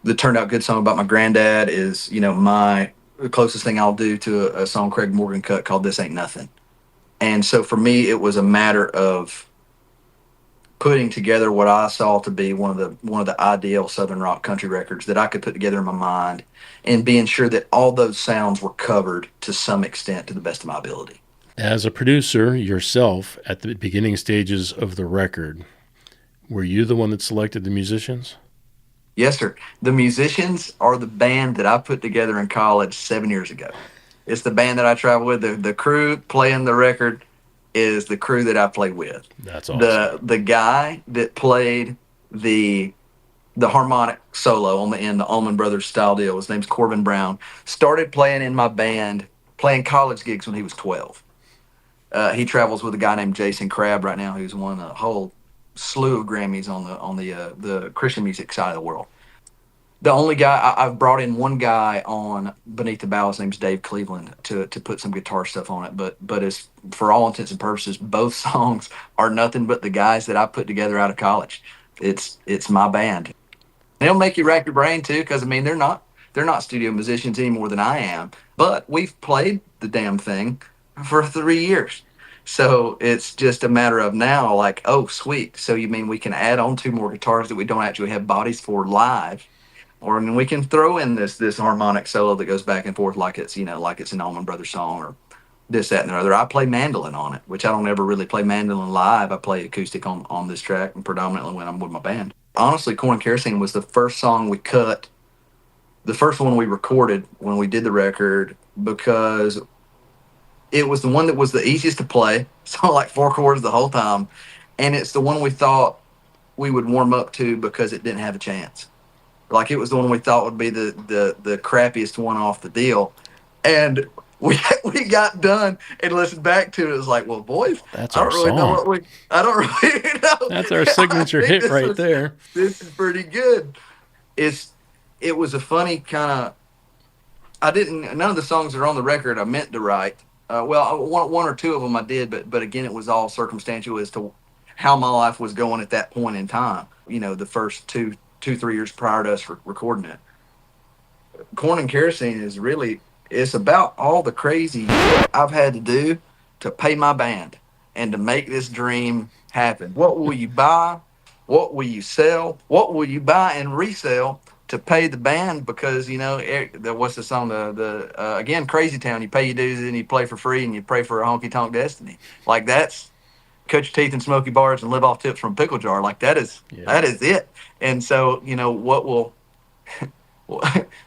The Turned Out Good song about my granddad is, the closest thing I'll do to a song Craig Morgan cut called This Ain't Nothing. And so for me, it was a matter of putting together what I saw to be one of the ideal Southern rock country records that I could put together in my mind, and being sure that all those sounds were covered to some extent to the best of my ability. As a producer yourself at the beginning stages of the record, were you the one that selected the musicians? Yes, sir. The musicians are the band that I put together in college 7 years ago. It's the band that I travel with. The crew playing the record is the crew that I play with. That's awesome. The guy that played the harmonic solo on the end, the Allman Brothers style deal, his name's Corbin Brown, started playing in my band, playing college gigs when he was 12. He travels with a guy named Jason Crabb right now, who's won a whole slew of Grammys on the Christian music side of the world. The only guy I've brought in, one guy on Beneath the Bow, his name's Dave Cleveland, to put some guitar stuff on it. But as for all intents and purposes, both songs are nothing but the guys that I put together out of college. It's my band. They'll make you rack your brain too, because they're not studio musicians any more than I am. But we've played the damn thing for 3 years. So it's just a matter of now, like, oh, sweet. So you mean we can add on 2 more guitars that we don't actually have bodies for live, or we can throw in this harmonic solo that goes back and forth like it's an Allman Brothers song, or this, that, and the other. I play mandolin on it, which I don't ever really play mandolin live. I play acoustic on this track, and predominantly when I'm with my band. Honestly, Corn and Kerosene was the first song we cut, the first one we recorded when we did the record, because it was the one that was the easiest to play. So like 4 chords the whole time. And it's the one we thought we would warm up to because it didn't have a chance. Like it was the one we thought would be the crappiest one off the deal. And we got done and listened back to it. It was like, well, boys, That's I our don't really know song. I don't really know. That's our signature hit right there. This is pretty good. It was a funny kind of, none of the songs that are on the record I meant to write. One or two of them I did, but again, it was all circumstantial as to how my life was going at that point in time. The first 3 years prior to us recording it. Corn and Kerosene it's about all the crazy I've had to do to pay my band and to make this dream happen. What will you buy? What will you sell? What will you buy and resell to pay the band? Because what's the song? Again, Crazy Town. You pay your dues and you play for free and you pray for a honky tonk destiny. Like that's cut your teeth in smoky bars and live off tips from a pickle jar. Like that is it. And so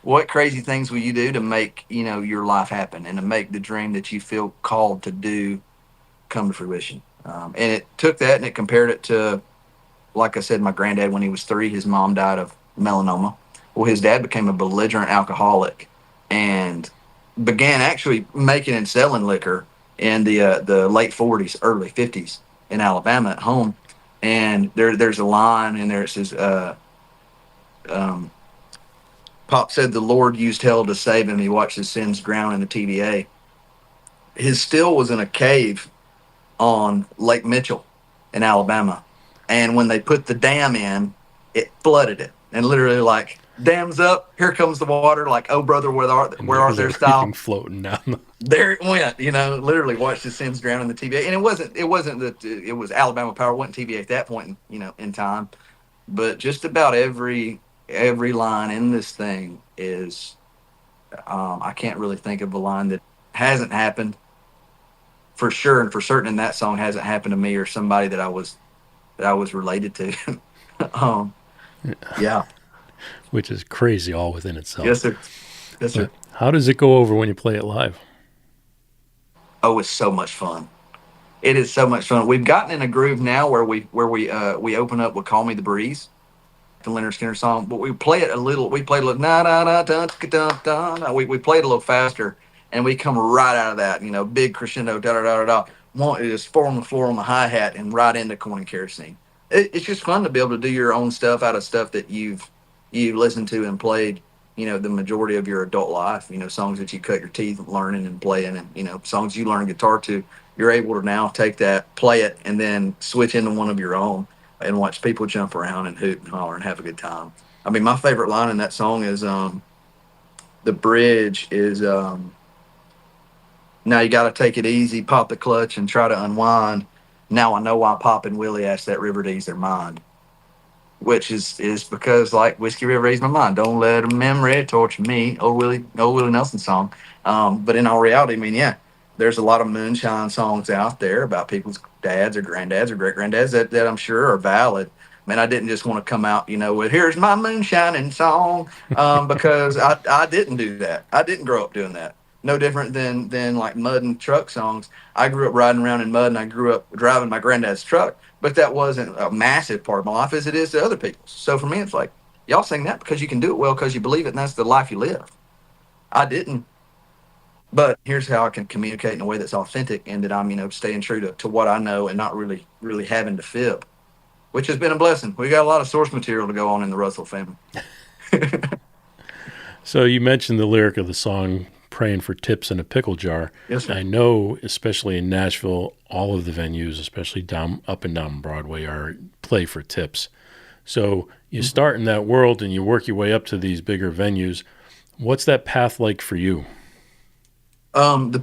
what crazy things will you do to make your life happen and to make the dream that you feel called to do come to fruition? And it took that and it compared it to, like I said, my granddad when he was 3, his mom died of melanoma. Well, his dad became a belligerent alcoholic and began actually making and selling liquor in the late 40s, early 50s in Alabama at home. And there's a line in there that says, Pop said the Lord used hell to save him. He watched his sins drown in the TVA. His still was in a cave on Lake Mitchell in Alabama. And when they put the dam in, it flooded it. And literally, like, dam's up, here comes the water, like, oh, brother, where art their style? Floating down. There it went, literally watched his sins drown in the TVA. And it wasn't that it was Alabama Power, it wasn't TVA at that point, in time. But just about every line in this thing is, I can't really think of a line that hasn't happened for sure, and for certain in that song hasn't happened to me or somebody that I was related to. Yeah. Which is crazy all within itself. Yes, sir. Yes, sir. But how does it go over when you play it live? Oh, it's so much fun. It is so much fun. We've gotten in a groove now where we open up with "Call Me the Breeze," the Leonard Skinner song, but we play it a little. We play a little na na na dun dun dun. We play it a little faster, and we come right out of that. Big crescendo da da da da da. One is 4 on the floor on the hi hat and right into Corn and Kerosene. It's just fun to be able to do your own stuff out of stuff that you've listened to and played. The majority of your adult life. Songs that you cut your teeth learning and playing, and songs you learn guitar to. You're able to now take that, play it, and then switch into one of your own and watch people jump around and hoot and holler and have a good time. I mean, my favorite line in that song is the bridge is, now you got to take it easy, pop the clutch and try to unwind. Now I know why Pop and Willie asked that river to ease their mind. Which is because, like, Whiskey River eased my mind. Don't let a memory torture me. Old Willie Nelson song. But in all reality, I mean, yeah, there's a lot of moonshine songs out there about people's dads or granddads or great-grandads that I'm sure are valid. Man, I didn't just want to come out, with "Here's my moonshining song," because I didn't do that. I didn't grow up doing that. No different than like mud and truck songs. I grew up riding around in mud, and I grew up driving my granddad's truck. But that wasn't a massive part of my life as it is to other people's. So for me, it's like, y'all sing that because you can do it well, because you believe it, and that's the life you live. I didn't. But here's how I can communicate in a way that's authentic and that I'm, staying true to what I know and not really having to fib, which has been a blessing. We got a lot of source material to go on in the Russell family. So you mentioned the lyric of the song, "Praying for Tips in a Pickle Jar." Yes, sir. I know, especially in Nashville, all of the venues, especially up and down Broadway, are play for tips. So you start in that world and you work your way up to these bigger venues. What's that path like for you? The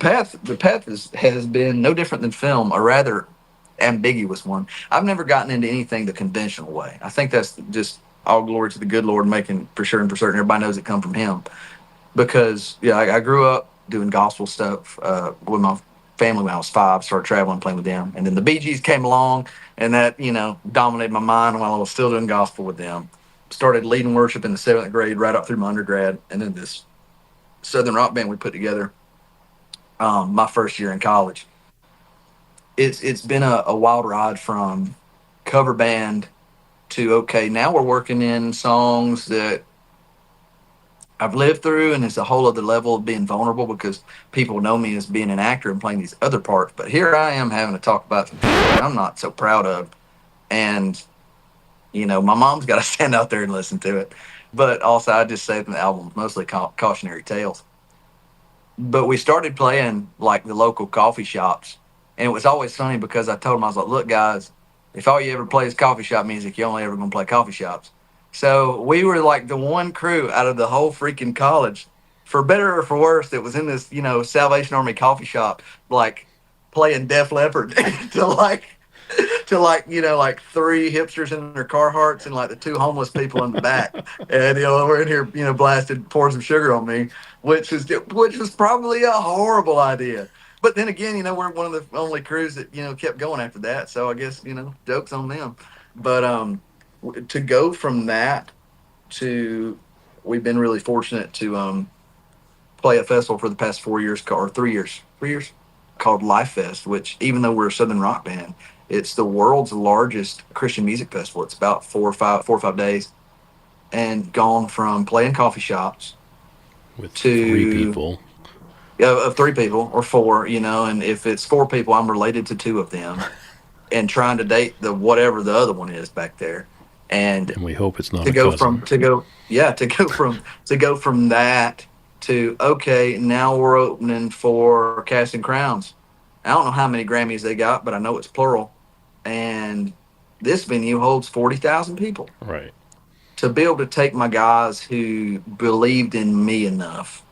path has been no different than film, a rather ambiguous one. I've never gotten into anything the conventional way. I think that's just all glory to the good Lord, making for sure and for certain everybody knows it come from Him. Because I grew up doing gospel stuff with my family when I was 5. Started traveling, playing with them, and then the Bee Gees came along, and that dominated my mind while I was still doing gospel with them. Started leading worship in the 7th grade, right up through my undergrad, and then this Southern rock band we put together my first year in college. It's been a wild ride from cover band to, okay, now we're working in songs that I've lived through, and it's a whole other level of being vulnerable because people know me as being an actor and playing these other parts. But here I am having to talk about some things that I'm not so proud of. And, my mom's got to stand out there and listen to it. But also, I just say the album's mostly cautionary tales. But we started playing like the local coffee shops. And it was always funny because I told them, I was like, look, guys, if all you ever play is coffee shop music, you're only ever going to play coffee shops. So we were like the one crew out of the whole freaking college, for better or for worse, that was in this, Salvation Army coffee shop, like playing Def Leppard to like 3 hipsters in their Carhartts and like the 2 homeless people in the back. And, we're in here, blasted, poured some sugar on me, which was probably a horrible idea. But then again, we're one of the only crews that, kept going after that. So I guess, joke's on them. But, to go from that to, we've been really fortunate to play a festival for the past 4 years, or 3 years, called Life Fest, which, even though we're a Southern rock band, it's the world's largest Christian music festival. It's about 4 or 5 days, and gone from playing coffee shops With to 3 people. Of 3 people or 4, and if it's 4 people, I'm related to 2 of them, and trying to date the whatever the other one is back there. And And we hope it's not to a go cousin. to go from that to, okay, now we're opening for Casting Crowns. I don't know how many Grammys they got, but I know it's plural. And this venue holds 40,000 people. Right. To be able to take my guys who believed in me enough,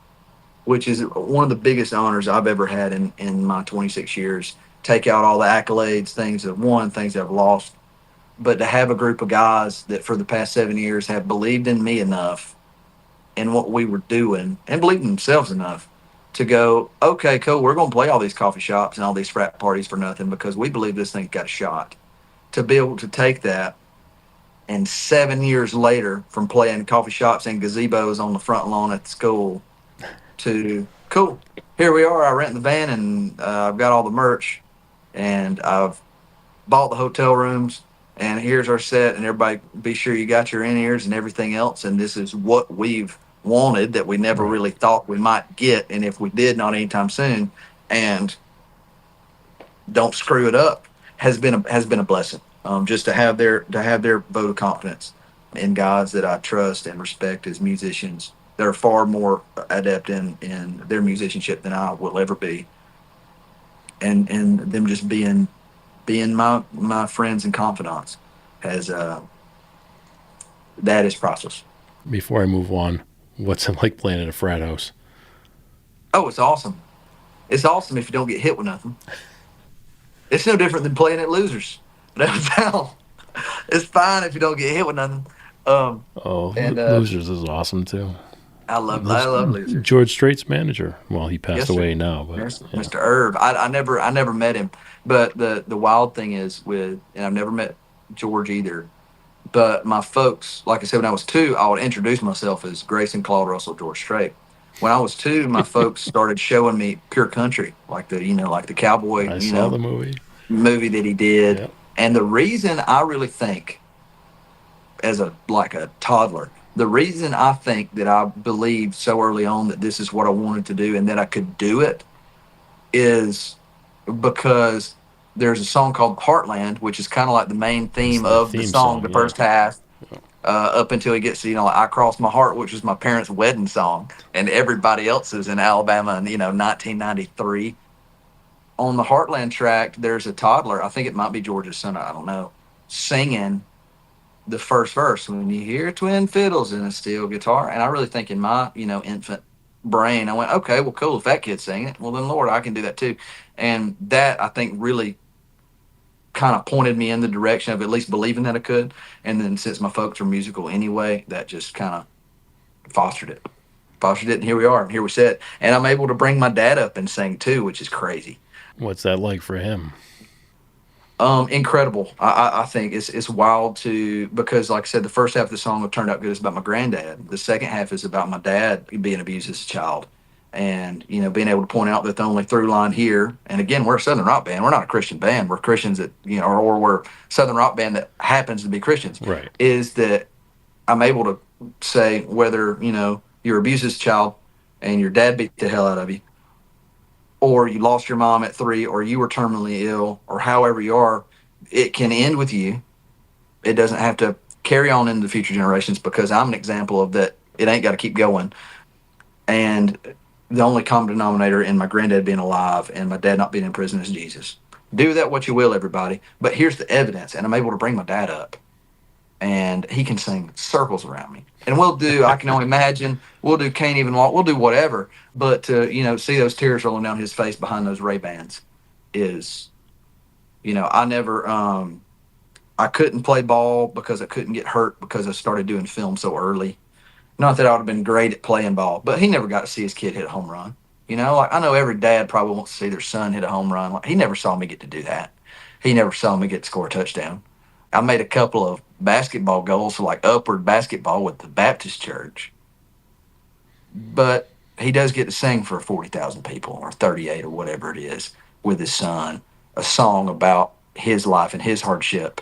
which is one of the biggest honors I've ever had in my 26 years, take out all the accolades, things that I've won, things that I've lost. But to have a group of guys that for the past 7 years have believed in me enough and what we were doing and believed in themselves enough to go, okay, cool, we're going to play all these coffee shops and all these frat parties for nothing because we believe this thing's got a shot. To be able to take that and 7 years later from playing coffee shops and gazebos on the front lawn at the school to, cool, here we are, I rent the van and I've got all the merch and I've bought the hotel rooms and here's our set and everybody be sure you got your in-ears and everything else, and this is what we've wanted that we never really thought we might get, and if we did, not anytime soon, and don't screw it up, has been a blessing. Just to have their vote of confidence in guys that I trust and respect as musicians. They're far more adept in their musicianship than I will ever be, and them just being my friends and confidants has that is priceless. Before I move on, what's it like playing at a frat house? Oh, it's awesome. It's awesome if you don't get hit with nothing. It's no different than playing at Losers downtown. It's fine if you don't get hit with nothing. Losers is awesome too. I love Losers. George Strait's manager. Well, he passed Yes, away sir. now, but Yes, yeah. Mr. Irv. I never met him, but the wild thing is and I've never met George either. But my folks, like I said, when I was 2, I would introduce myself as Grayson Claude Russell George Strait. When I was 2, my folks started showing me Pure Country, like the cowboy, I saw the movie that he did. Yep. And the reason I really think, as a toddler, the reason I think that I believed so early on that this is what I wanted to do and that I could do it is because there's a song called Heartland, which is kind of like the main theme of the song, the first half, up until he gets to, I Crossed My Heart, which was my parents' wedding song, and everybody else is in Alabama in, 1993. On the Heartland track, there's a toddler, I think it might be George's son, I don't know, singing the first verse, when you hear twin fiddles and a steel guitar. And I really think in my, infant brain, I went, okay, well, cool, if that kid's singing it, well, then, Lord, I can do that too. And that, I think, really kind of pointed me in the direction of at least believing that I could. And then since my folks are musical anyway, that just kind of fostered it. And here we are, and here we sit. And I'm able to bring my dad up and sing too, which is crazy. What's that like for him? Incredible. I think it's wild because like I said, the first half of the song turned out good. It's about my granddad. The second half is about my dad being abused as a child. And, being able to point out that the only through line here, and again, we're a Southern rock band. We're not a Christian band. We're Christians that, or we're a Southern rock band that happens to be Christians. Right. Is that I'm able to say whether, you're abused as a child and your dad beat the hell out of you, or you lost your mom at 3, or you were terminally ill, or however you are, it can end with you. It doesn't have to carry on into the future generations, because I'm an example of that. It ain't got to keep going. And the only common denominator in my granddad being alive and my dad not being in prison is Jesus. Do that what you will, everybody. But here's the evidence, and I'm able to bring my dad up, and he can sing circles around me. And I can only imagine, we'll do Can't Even Walk, we'll do whatever. But to, see those tears rolling down his face behind those Ray-Bans is, I never, I couldn't play ball because I couldn't get hurt because I started doing film so early. Not that I would have been great at playing ball, but he never got to see his kid hit a home run. I know every dad probably wants to see their son hit a home run. He never saw me get to do that. He never saw me get to score a touchdown. I made a couple of basketball goals, upward basketball with the Baptist church. But he does get to sing for 40,000 people, or 38, or whatever it is, with his son, a song about his life and his hardship.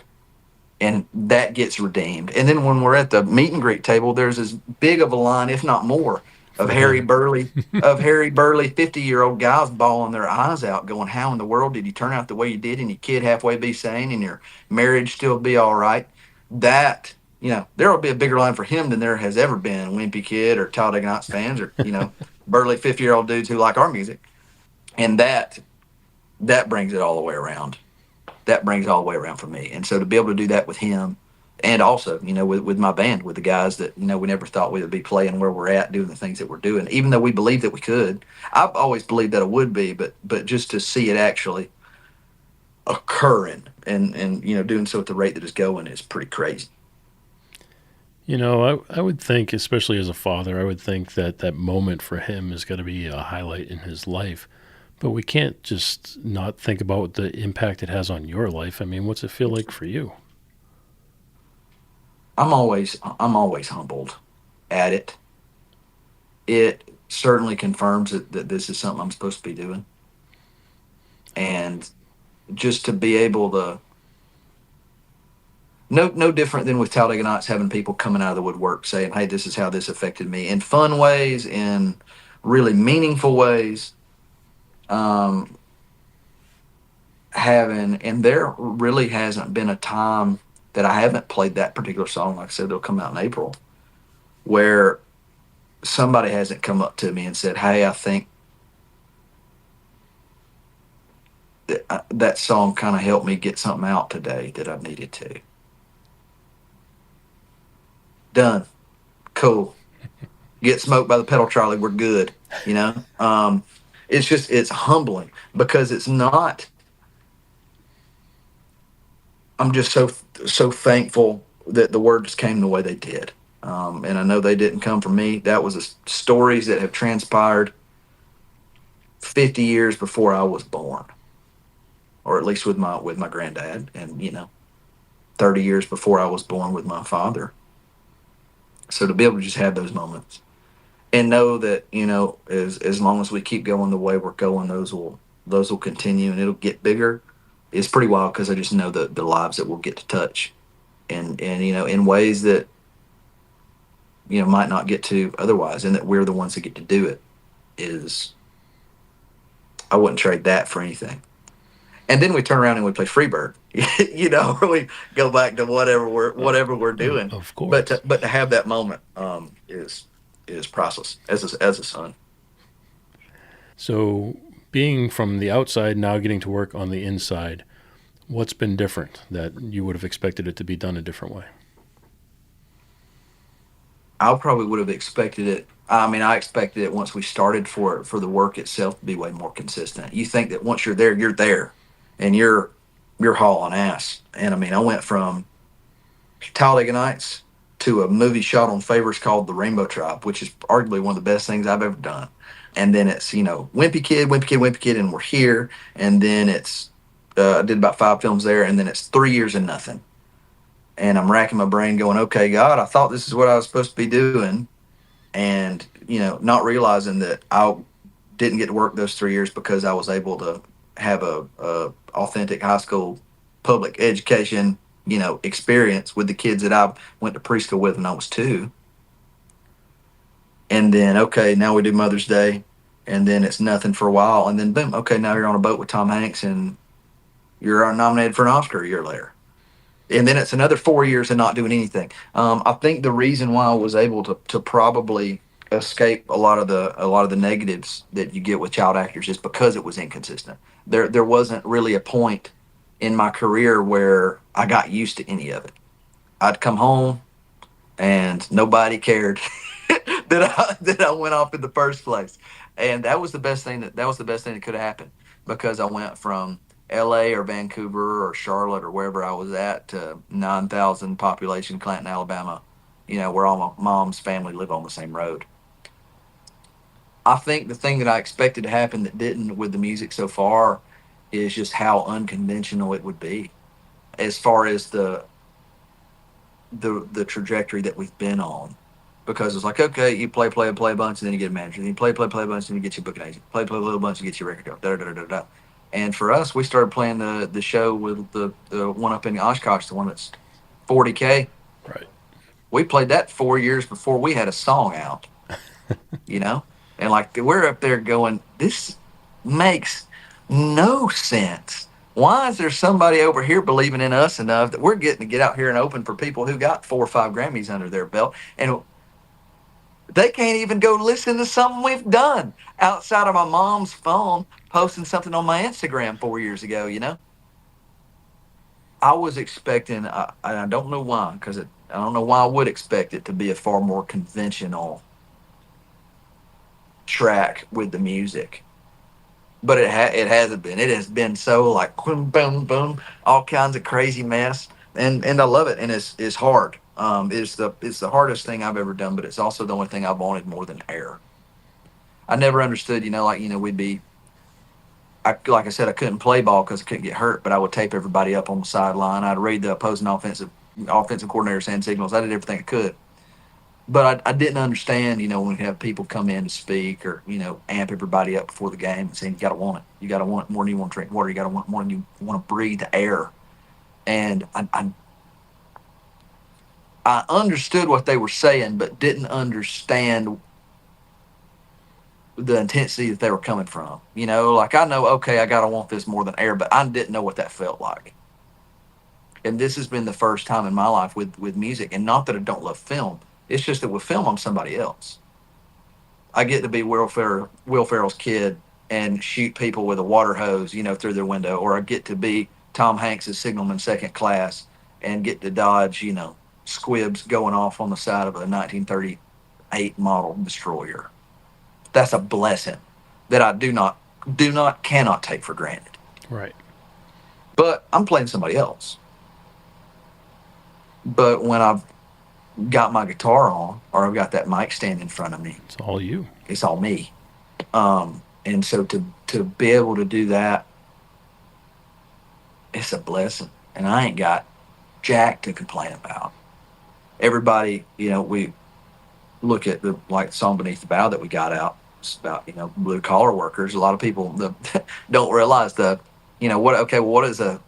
And that gets redeemed. And then when we're at the meet and greet table, there's as big of a line, if not more, of Harry Burley, 50-year-old guys bawling their eyes out, going, how in the world did you turn out the way you did, and your kid halfway be sane, and your marriage still be all right? That there will be a bigger line for him than there has ever been Wimpy Kid or Talladega Nights fans or, burly 50-year-old dudes who like our music. And that brings it all the way around. That brings it all the way around for me. And so to be able to do that with him and also, with my band, with the guys that, we never thought we would be playing where we're at, doing the things that we're doing, even though we believed that we could. I've always believed that it would be, but just to see it actually occurring and doing so at the rate that it's going is pretty crazy. I would think, especially as a father, I would think that moment for him is going to be a highlight in his life. But we can't just not think about the impact it has on your life. I mean, what's it feel like for you? I'm always humbled at it. It certainly confirms that this is something I'm supposed to be doing. And just to be able to, no different than with Talladega Nights, having people coming out of the woodwork saying, hey, this is how this affected me, in fun ways, in really meaningful ways. And there really hasn't been a time that I haven't played that particular song. Like I said, they'll come out in April, where somebody hasn't come up to me and said, hey, I think that song kind of helped me get something out today that I needed to. Done. Cool. Get smoked by the pedal trolley. We're good. It's humbling because it's not, I'm just so thankful that the words came the way they did. And I know they didn't come from me. That was stories that have transpired 50 years before I was born, or at least with my granddad, and 30 years before I was born with my father. So to be able to just have those moments and know that, as long as we keep going the way we're going, those will continue and it'll get bigger. It's pretty wild because I just know the lives that we'll get to touch and in ways that, might not get to otherwise, and that we're the ones that get to do it I wouldn't trade that for anything. And then we turn around and we play Freebird, or we go back to whatever we're doing. Of course. But to have that moment is priceless as a son. So being from the outside, now getting to work on the inside, what's been different that you would have expected it to be done a different way? I probably would have expected it. I mean, I expected it once we started for the work itself to be way more consistent. You think that once you're there, and you're hauling ass. And I mean, I went from Talladega Nights to a movie shot on Favors called The Rainbow Tribe, which is arguably one of the best things I've ever done. And then it's, Wimpy Kid, and we're here. And then it's, I did about 5 films there, and then it's 3 years and nothing. And I'm racking my brain going, okay, God, I thought this is what I was supposed to be doing. And, not realizing that I didn't get to work those 3 years because I was able to have a authentic high school public education, experience with the kids that I went to preschool with when I was 2. And then, okay, now we do Mother's Day, and then it's nothing for a while. And then boom, okay, now you're on a boat with Tom Hanks and you're nominated for an Oscar a year later. And then it's another 4 years of not doing anything. I think the reason why I was able to probably escape a lot of the negatives that you get with child actors is because it was inconsistent. There wasn't really a point in my career where I got used to any of it. I'd come home and nobody cared that I went off in the first place. And that was the best thing that could have happened, because I went from LA or Vancouver or Charlotte or wherever I was at to 9,000 population Clanton, Alabama, where all my mom's family live on the same road. I think the thing that I expected to happen that didn't with the music so far is just how unconventional it would be as far as the trajectory that we've been on. Because it's like, okay, you play a bunch, and then you get a manager. Then you play a bunch, and then you get your booking agent. Play a bunch, and you get your record deal. Da-da-da-da-da. And for us, we started playing the show with the one up in Oshkosh, the one that's 40K. Right. We played that 4 years before we had a song out, And like, we're up there going, this makes no sense Why is there somebody over here believing in us enough that we're getting to get out here and open for people who got 4 or 5 Grammys under their belt, and they can't even go listen to something we've done outside of my mom's phone posting something on my Instagram 4 years ago, you know? I was expecting, I don't know why, because I don't know why I would expect it to be a far more conventional track with the music. But it hasn't been. It has been so like boom, boom, boom, all kinds of crazy mess, and I love it. And it's hard. It's the hardest thing I've ever done, but it's also the only thing I wanted more than air. I never understood, we'd be. Like I said, I couldn't play ball because I couldn't get hurt, but I would tape everybody up on the sideline. I'd read the opposing offensive coordinator's hand signals. I did everything I could. But I didn't understand, when we have people come in to speak or, amp everybody up before the game and saying, you got to want it. You got to want it more than you want to drink water. You got to want more than you want to breathe the air. And I understood what they were saying, but didn't understand the intensity that they were coming from. Like I know, okay, I got to want this more than air, but I didn't know what that felt like. And this has been the first time in my life with music. And not that I don't love film. It's just that with film, I'm somebody else. I get to be Will Ferrell's kid and shoot people with a water hose, through their window. Or I get to be Tom Hanks' signalman second class and get to dodge, squibs going off on the side of a 1938 model destroyer. That's a blessing that I cannot take for granted. Right. But I'm playing somebody else. But when I've got my guitar on, or I've got that mic stand in front of me, It's all you. It's all me. And so to be able to do that, it's a blessing. And I ain't got jack to complain about. Everybody, we look at the song Beneath the Bow that we got out. It's about, blue collar workers. A lot of people don't realize what is a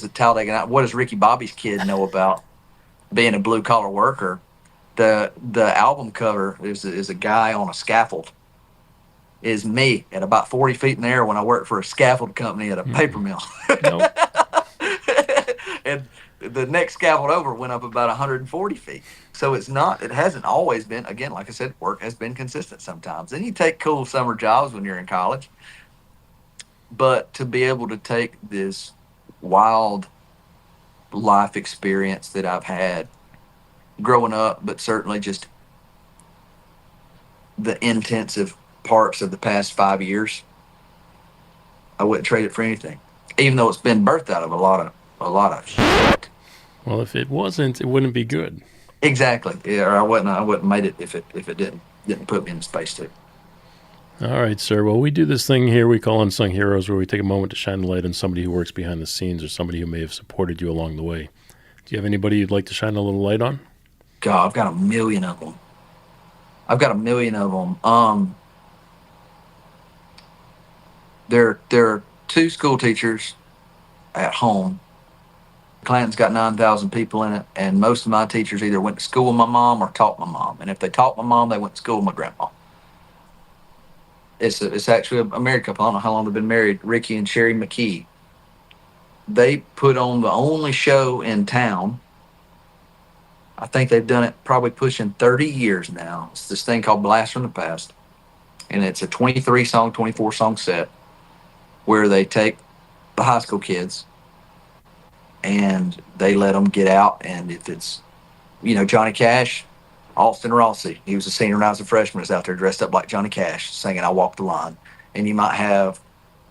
Talladega Night? What does Ricky Bobby's kid know about being a blue collar worker? The album cover is a guy on a scaffold. Is me at about 40 feet in the air when I worked for a scaffold company at a paper mill. Nope. And the next scaffold over went up about 140 feet. So it hasn't always been, again, like I said, work has been consistent sometimes. And you take cool summer jobs when you're in college. But to be able to take this wild life experience that I've had growing up, but certainly just the intensive parts of the past 5 years, I wouldn't trade it for anything. Even though it's been birthed out of a lot of shit. Well, if it wasn't, it wouldn't be good. Exactly. Yeah, or I wouldn't made it if it didn't put me in the space too. All right, sir. Well, we do this thing here we call Unsung Heroes, where we take a moment to shine the light on somebody who works behind the scenes or somebody who may have supported you along the way. Do you have anybody you'd like to shine a little light on? God, I've got a million of them. There are 2 school teachers at home. Clanton's got 9,000 people in it, and most of my teachers either went to school with my mom or taught my mom. And if they taught my mom, they went to school with my grandma. It's actually a married couple. I don't know how long they've been married. Ricky and Sherry McKee. They put on the only show in town. I think they've done it probably pushing 30 years now. It's this thing called Blast from the Past. And it's a 23-song, 24-song set where they take the high school kids and they let them get out. And if it's, Johnny Cash, Austin Rossi, he was a senior when I was a freshman, is out there dressed up like Johnny Cash singing I Walk the Line. And you might have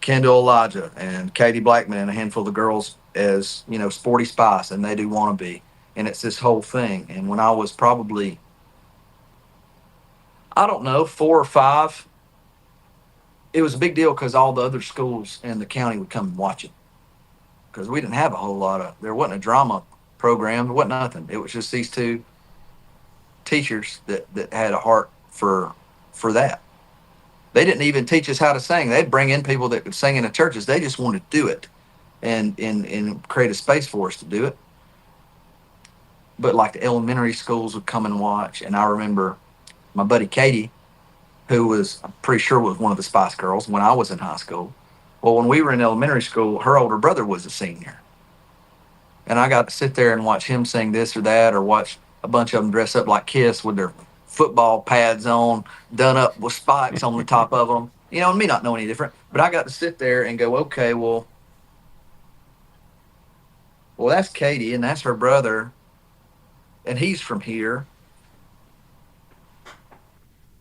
Kendall Elijah and Katie Blackman and a handful of the girls as, Sporty Spice, and they do Wannabe. And it's this whole thing. And when I was probably, 4 or 5, it was a big deal because all the other schools in the county would come and watch it. Because we didn't have a whole lot there wasn't a drama program, there wasn't nothing. It was just these 2 teachers that had a heart for that. They didn't even teach us how to sing. They'd bring in people that could sing in the churches. They just wanted to do it and create a space for us to do it. But like the elementary schools would come and watch. And I remember my buddy Katie, who I'm pretty sure was one of the Spice Girls when I was in high school. Well, when we were in elementary school, her older brother was a senior. And I got to sit there and watch him sing this or that, or watch a bunch of them dress up like Kiss with their football pads on, done up with spikes on the top of them. You know, and me not knowing any different. But I got to sit there and go, okay, well, that's Katie, and that's her brother, and he's from here.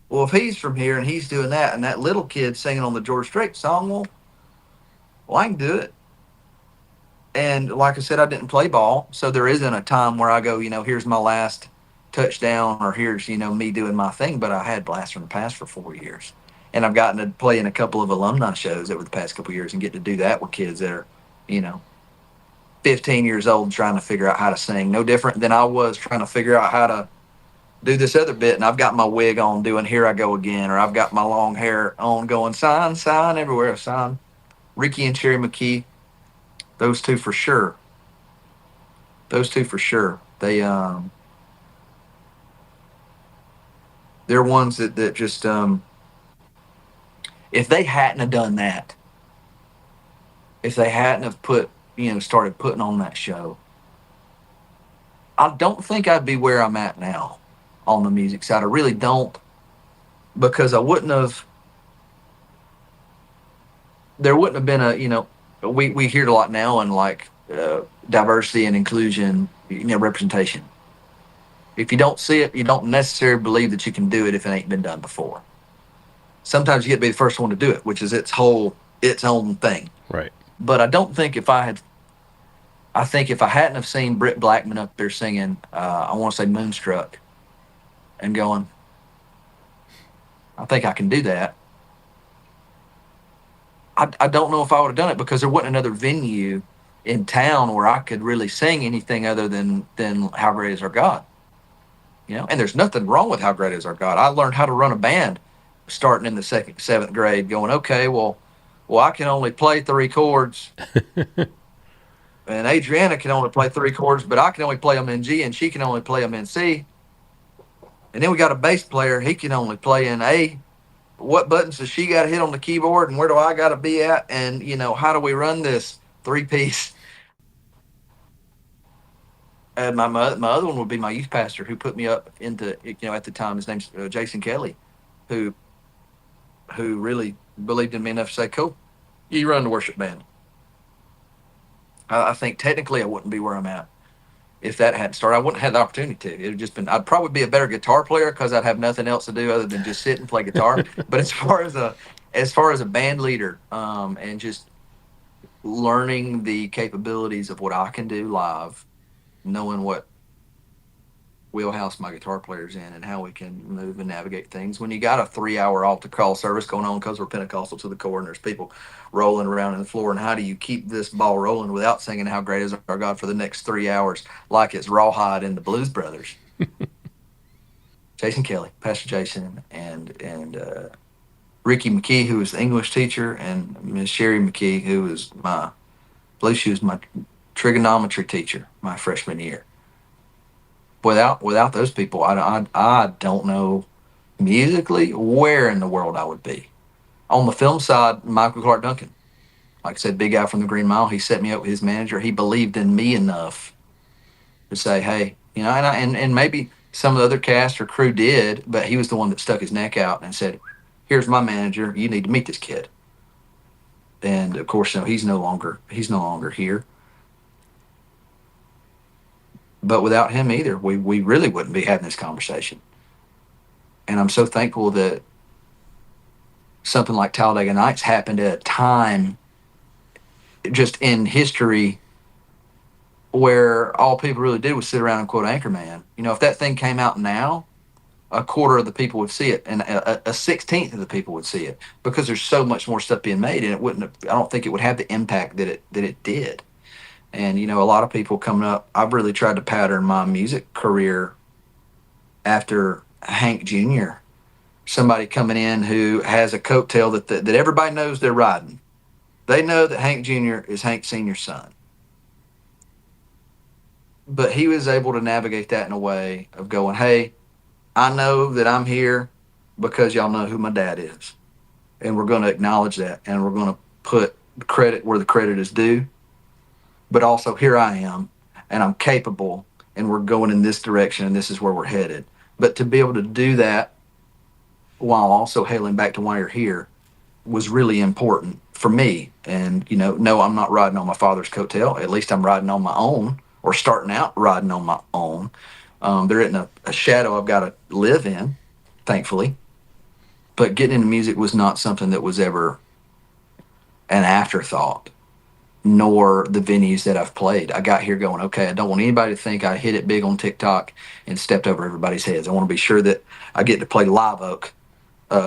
Well, if he's from here and he's doing that, and that little kid singing on the George Strait song, well, I can do it. And like I said, I didn't play ball, so there isn't a time where I go, here's my last touchdown, or here's, me doing my thing. But I had Blast from the Past for 4 years, and I've gotten to play in a couple of alumni shows over the past couple of years and get to do that with kids that are, 15 years old trying to figure out how to sing. No different than I was trying to figure out how to do this other bit, and I've got my wig on doing Here I Go Again, or I've got my long hair on going sign everywhere, sign. Ricky and Cherry McKee, those two for sure. They they're ones that just if they hadn't have done that, if they hadn't have started putting on that show, I don't think I'd be where I'm at now on the music side. I really don't, because I wouldn't have. There wouldn't have been we hear it a lot now in diversity and inclusion, representation. If you don't see it, you don't necessarily believe that you can do it if it ain't been done before. Sometimes you get to be the first one to do it, which is its own thing. Right. But I don't think if I hadn't have seen Britt Blackman up there singing, I want to say Moonstruck, and going, I think I can do that. I don't know if I would have done it, because there wasn't another venue in town where I could really sing anything other than How Great Is Our God. And there's nothing wrong with How Great Is Our God. I learned how to run a band starting in the 7th grade, going, okay, well, I can only play 3 chords. And Adriana can only play 3 chords, but I can only play them in G, and she can only play them in C. And then we got a bass player. He can only play in A. What buttons does she got to hit on the keyboard, and where do I got to be at? And, how do we run this 3-piece? My other one would be my youth pastor, who put me up into, at the time, his name's Jason Kelly, who really believed in me enough to say, cool, you run the worship band. I think technically I wouldn't be where I'm at if that hadn't started. I wouldn't have had the opportunity to. It would just been, I'd probably be a better guitar player, because I'd have nothing else to do other than just sit and play guitar. But as far as a band leader, and just learning the capabilities of what I can do live, knowing what wheelhouse my guitar player's in and how we can move and navigate things. When you got a 3-hour altar call service going on, because we're Pentecostal to the core and there's people rolling around in the floor, and how do you keep this ball rolling without singing How Great Is Our God for the next 3 hours like it's Rawhide and the Blues Brothers? Jason Kelly, Pastor Jason, and Ricky McKee, who was the English teacher, and Miss Sherry McKee, who was my trigonometry teacher my freshman year. Without those people, I don't know musically where in the world I would be. On the film side, Michael Clark Duncan, like I said, big guy from the Green Mile, he set me up with his manager. He believed in me enough to say, hey, and maybe some of the other cast or crew did, but he was the one that stuck his neck out and said, here's my manager, you need to meet this kid. And of course, he's no longer here. But without him either, we really wouldn't be having this conversation. And I'm so thankful that something like Talladega Nights happened at a time just in history where all people really did was sit around and quote Anchorman. If that thing came out now, a quarter of the people would see it, and a 16th of the people would see it, because there's so much more stuff being made, and I don't think it would have the impact that it did. And, a lot of people coming up, I've really tried to pattern my music career after Hank Jr., somebody coming in who has a coattail that everybody knows they're riding. They know that Hank Jr. is Hank Sr.'s son. But he was able to navigate that in a way of going, hey, I know that I'm here because y'all know who my dad is. And we're going to acknowledge that, and we're going to put credit where the credit is due, but also here I am and I'm capable and we're going in this direction and this is where we're headed. But to be able to do that while also hailing back to why you're here was really important for me. And, no, I'm not riding on my father's coattail. At least I'm riding on my own, or starting out riding on my own. There isn't a shadow I've got to live in, thankfully. But getting into music was not something that was ever an afterthought, nor the venues that I've played. I got here going, okay, I don't want anybody to think I hit it big on TikTok and stepped over everybody's heads. I want to be sure that I get to play Live Oak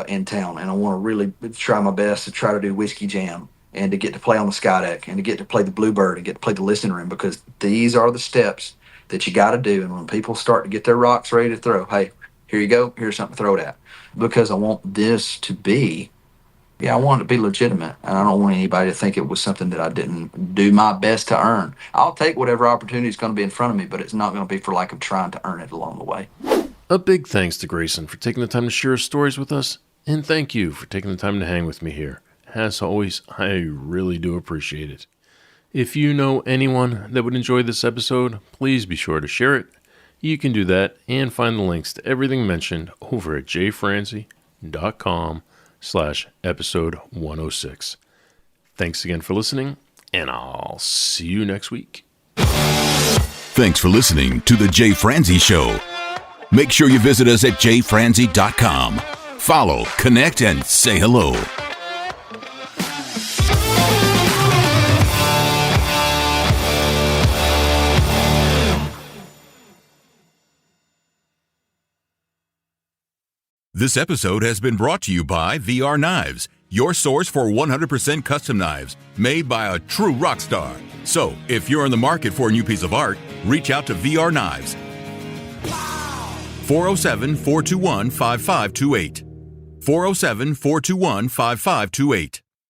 in town, and I want to really try my best to try to do Whiskey Jam and to get to play on the Sky Deck and to get to play the Bluebird and get to play the Listening Room, because these are the steps that you got to do. And when people start to get their rocks ready to throw, hey, here you go, here's something to throw it at. Because I want this to be, I want it to be legitimate, and I don't want anybody to think it was something that I didn't do my best to earn. I'll take whatever opportunity is going to be in front of me, but it's not going to be for lack of trying to earn it along the way. A big thanks to Grayson for taking the time to share his stories with us, and thank you for taking the time to hang with me here. As always, I really do appreciate it. If you know anyone that would enjoy this episode, please be sure to share it. You can do that and find the links to everything mentioned over at jayfranze.com/episode 106. Thanks again for listening, and I'll see you next week. Thanks for listening to The Jay Franze Show. Make sure you visit us at jayfranze.com. Follow, connect, and say hello. This episode has been brought to you by VR Knives, your source for 100% custom knives made by a true rock star. So, if you're in the market for a new piece of art, reach out to VR Knives. 407-421-5528. 407-421-5528.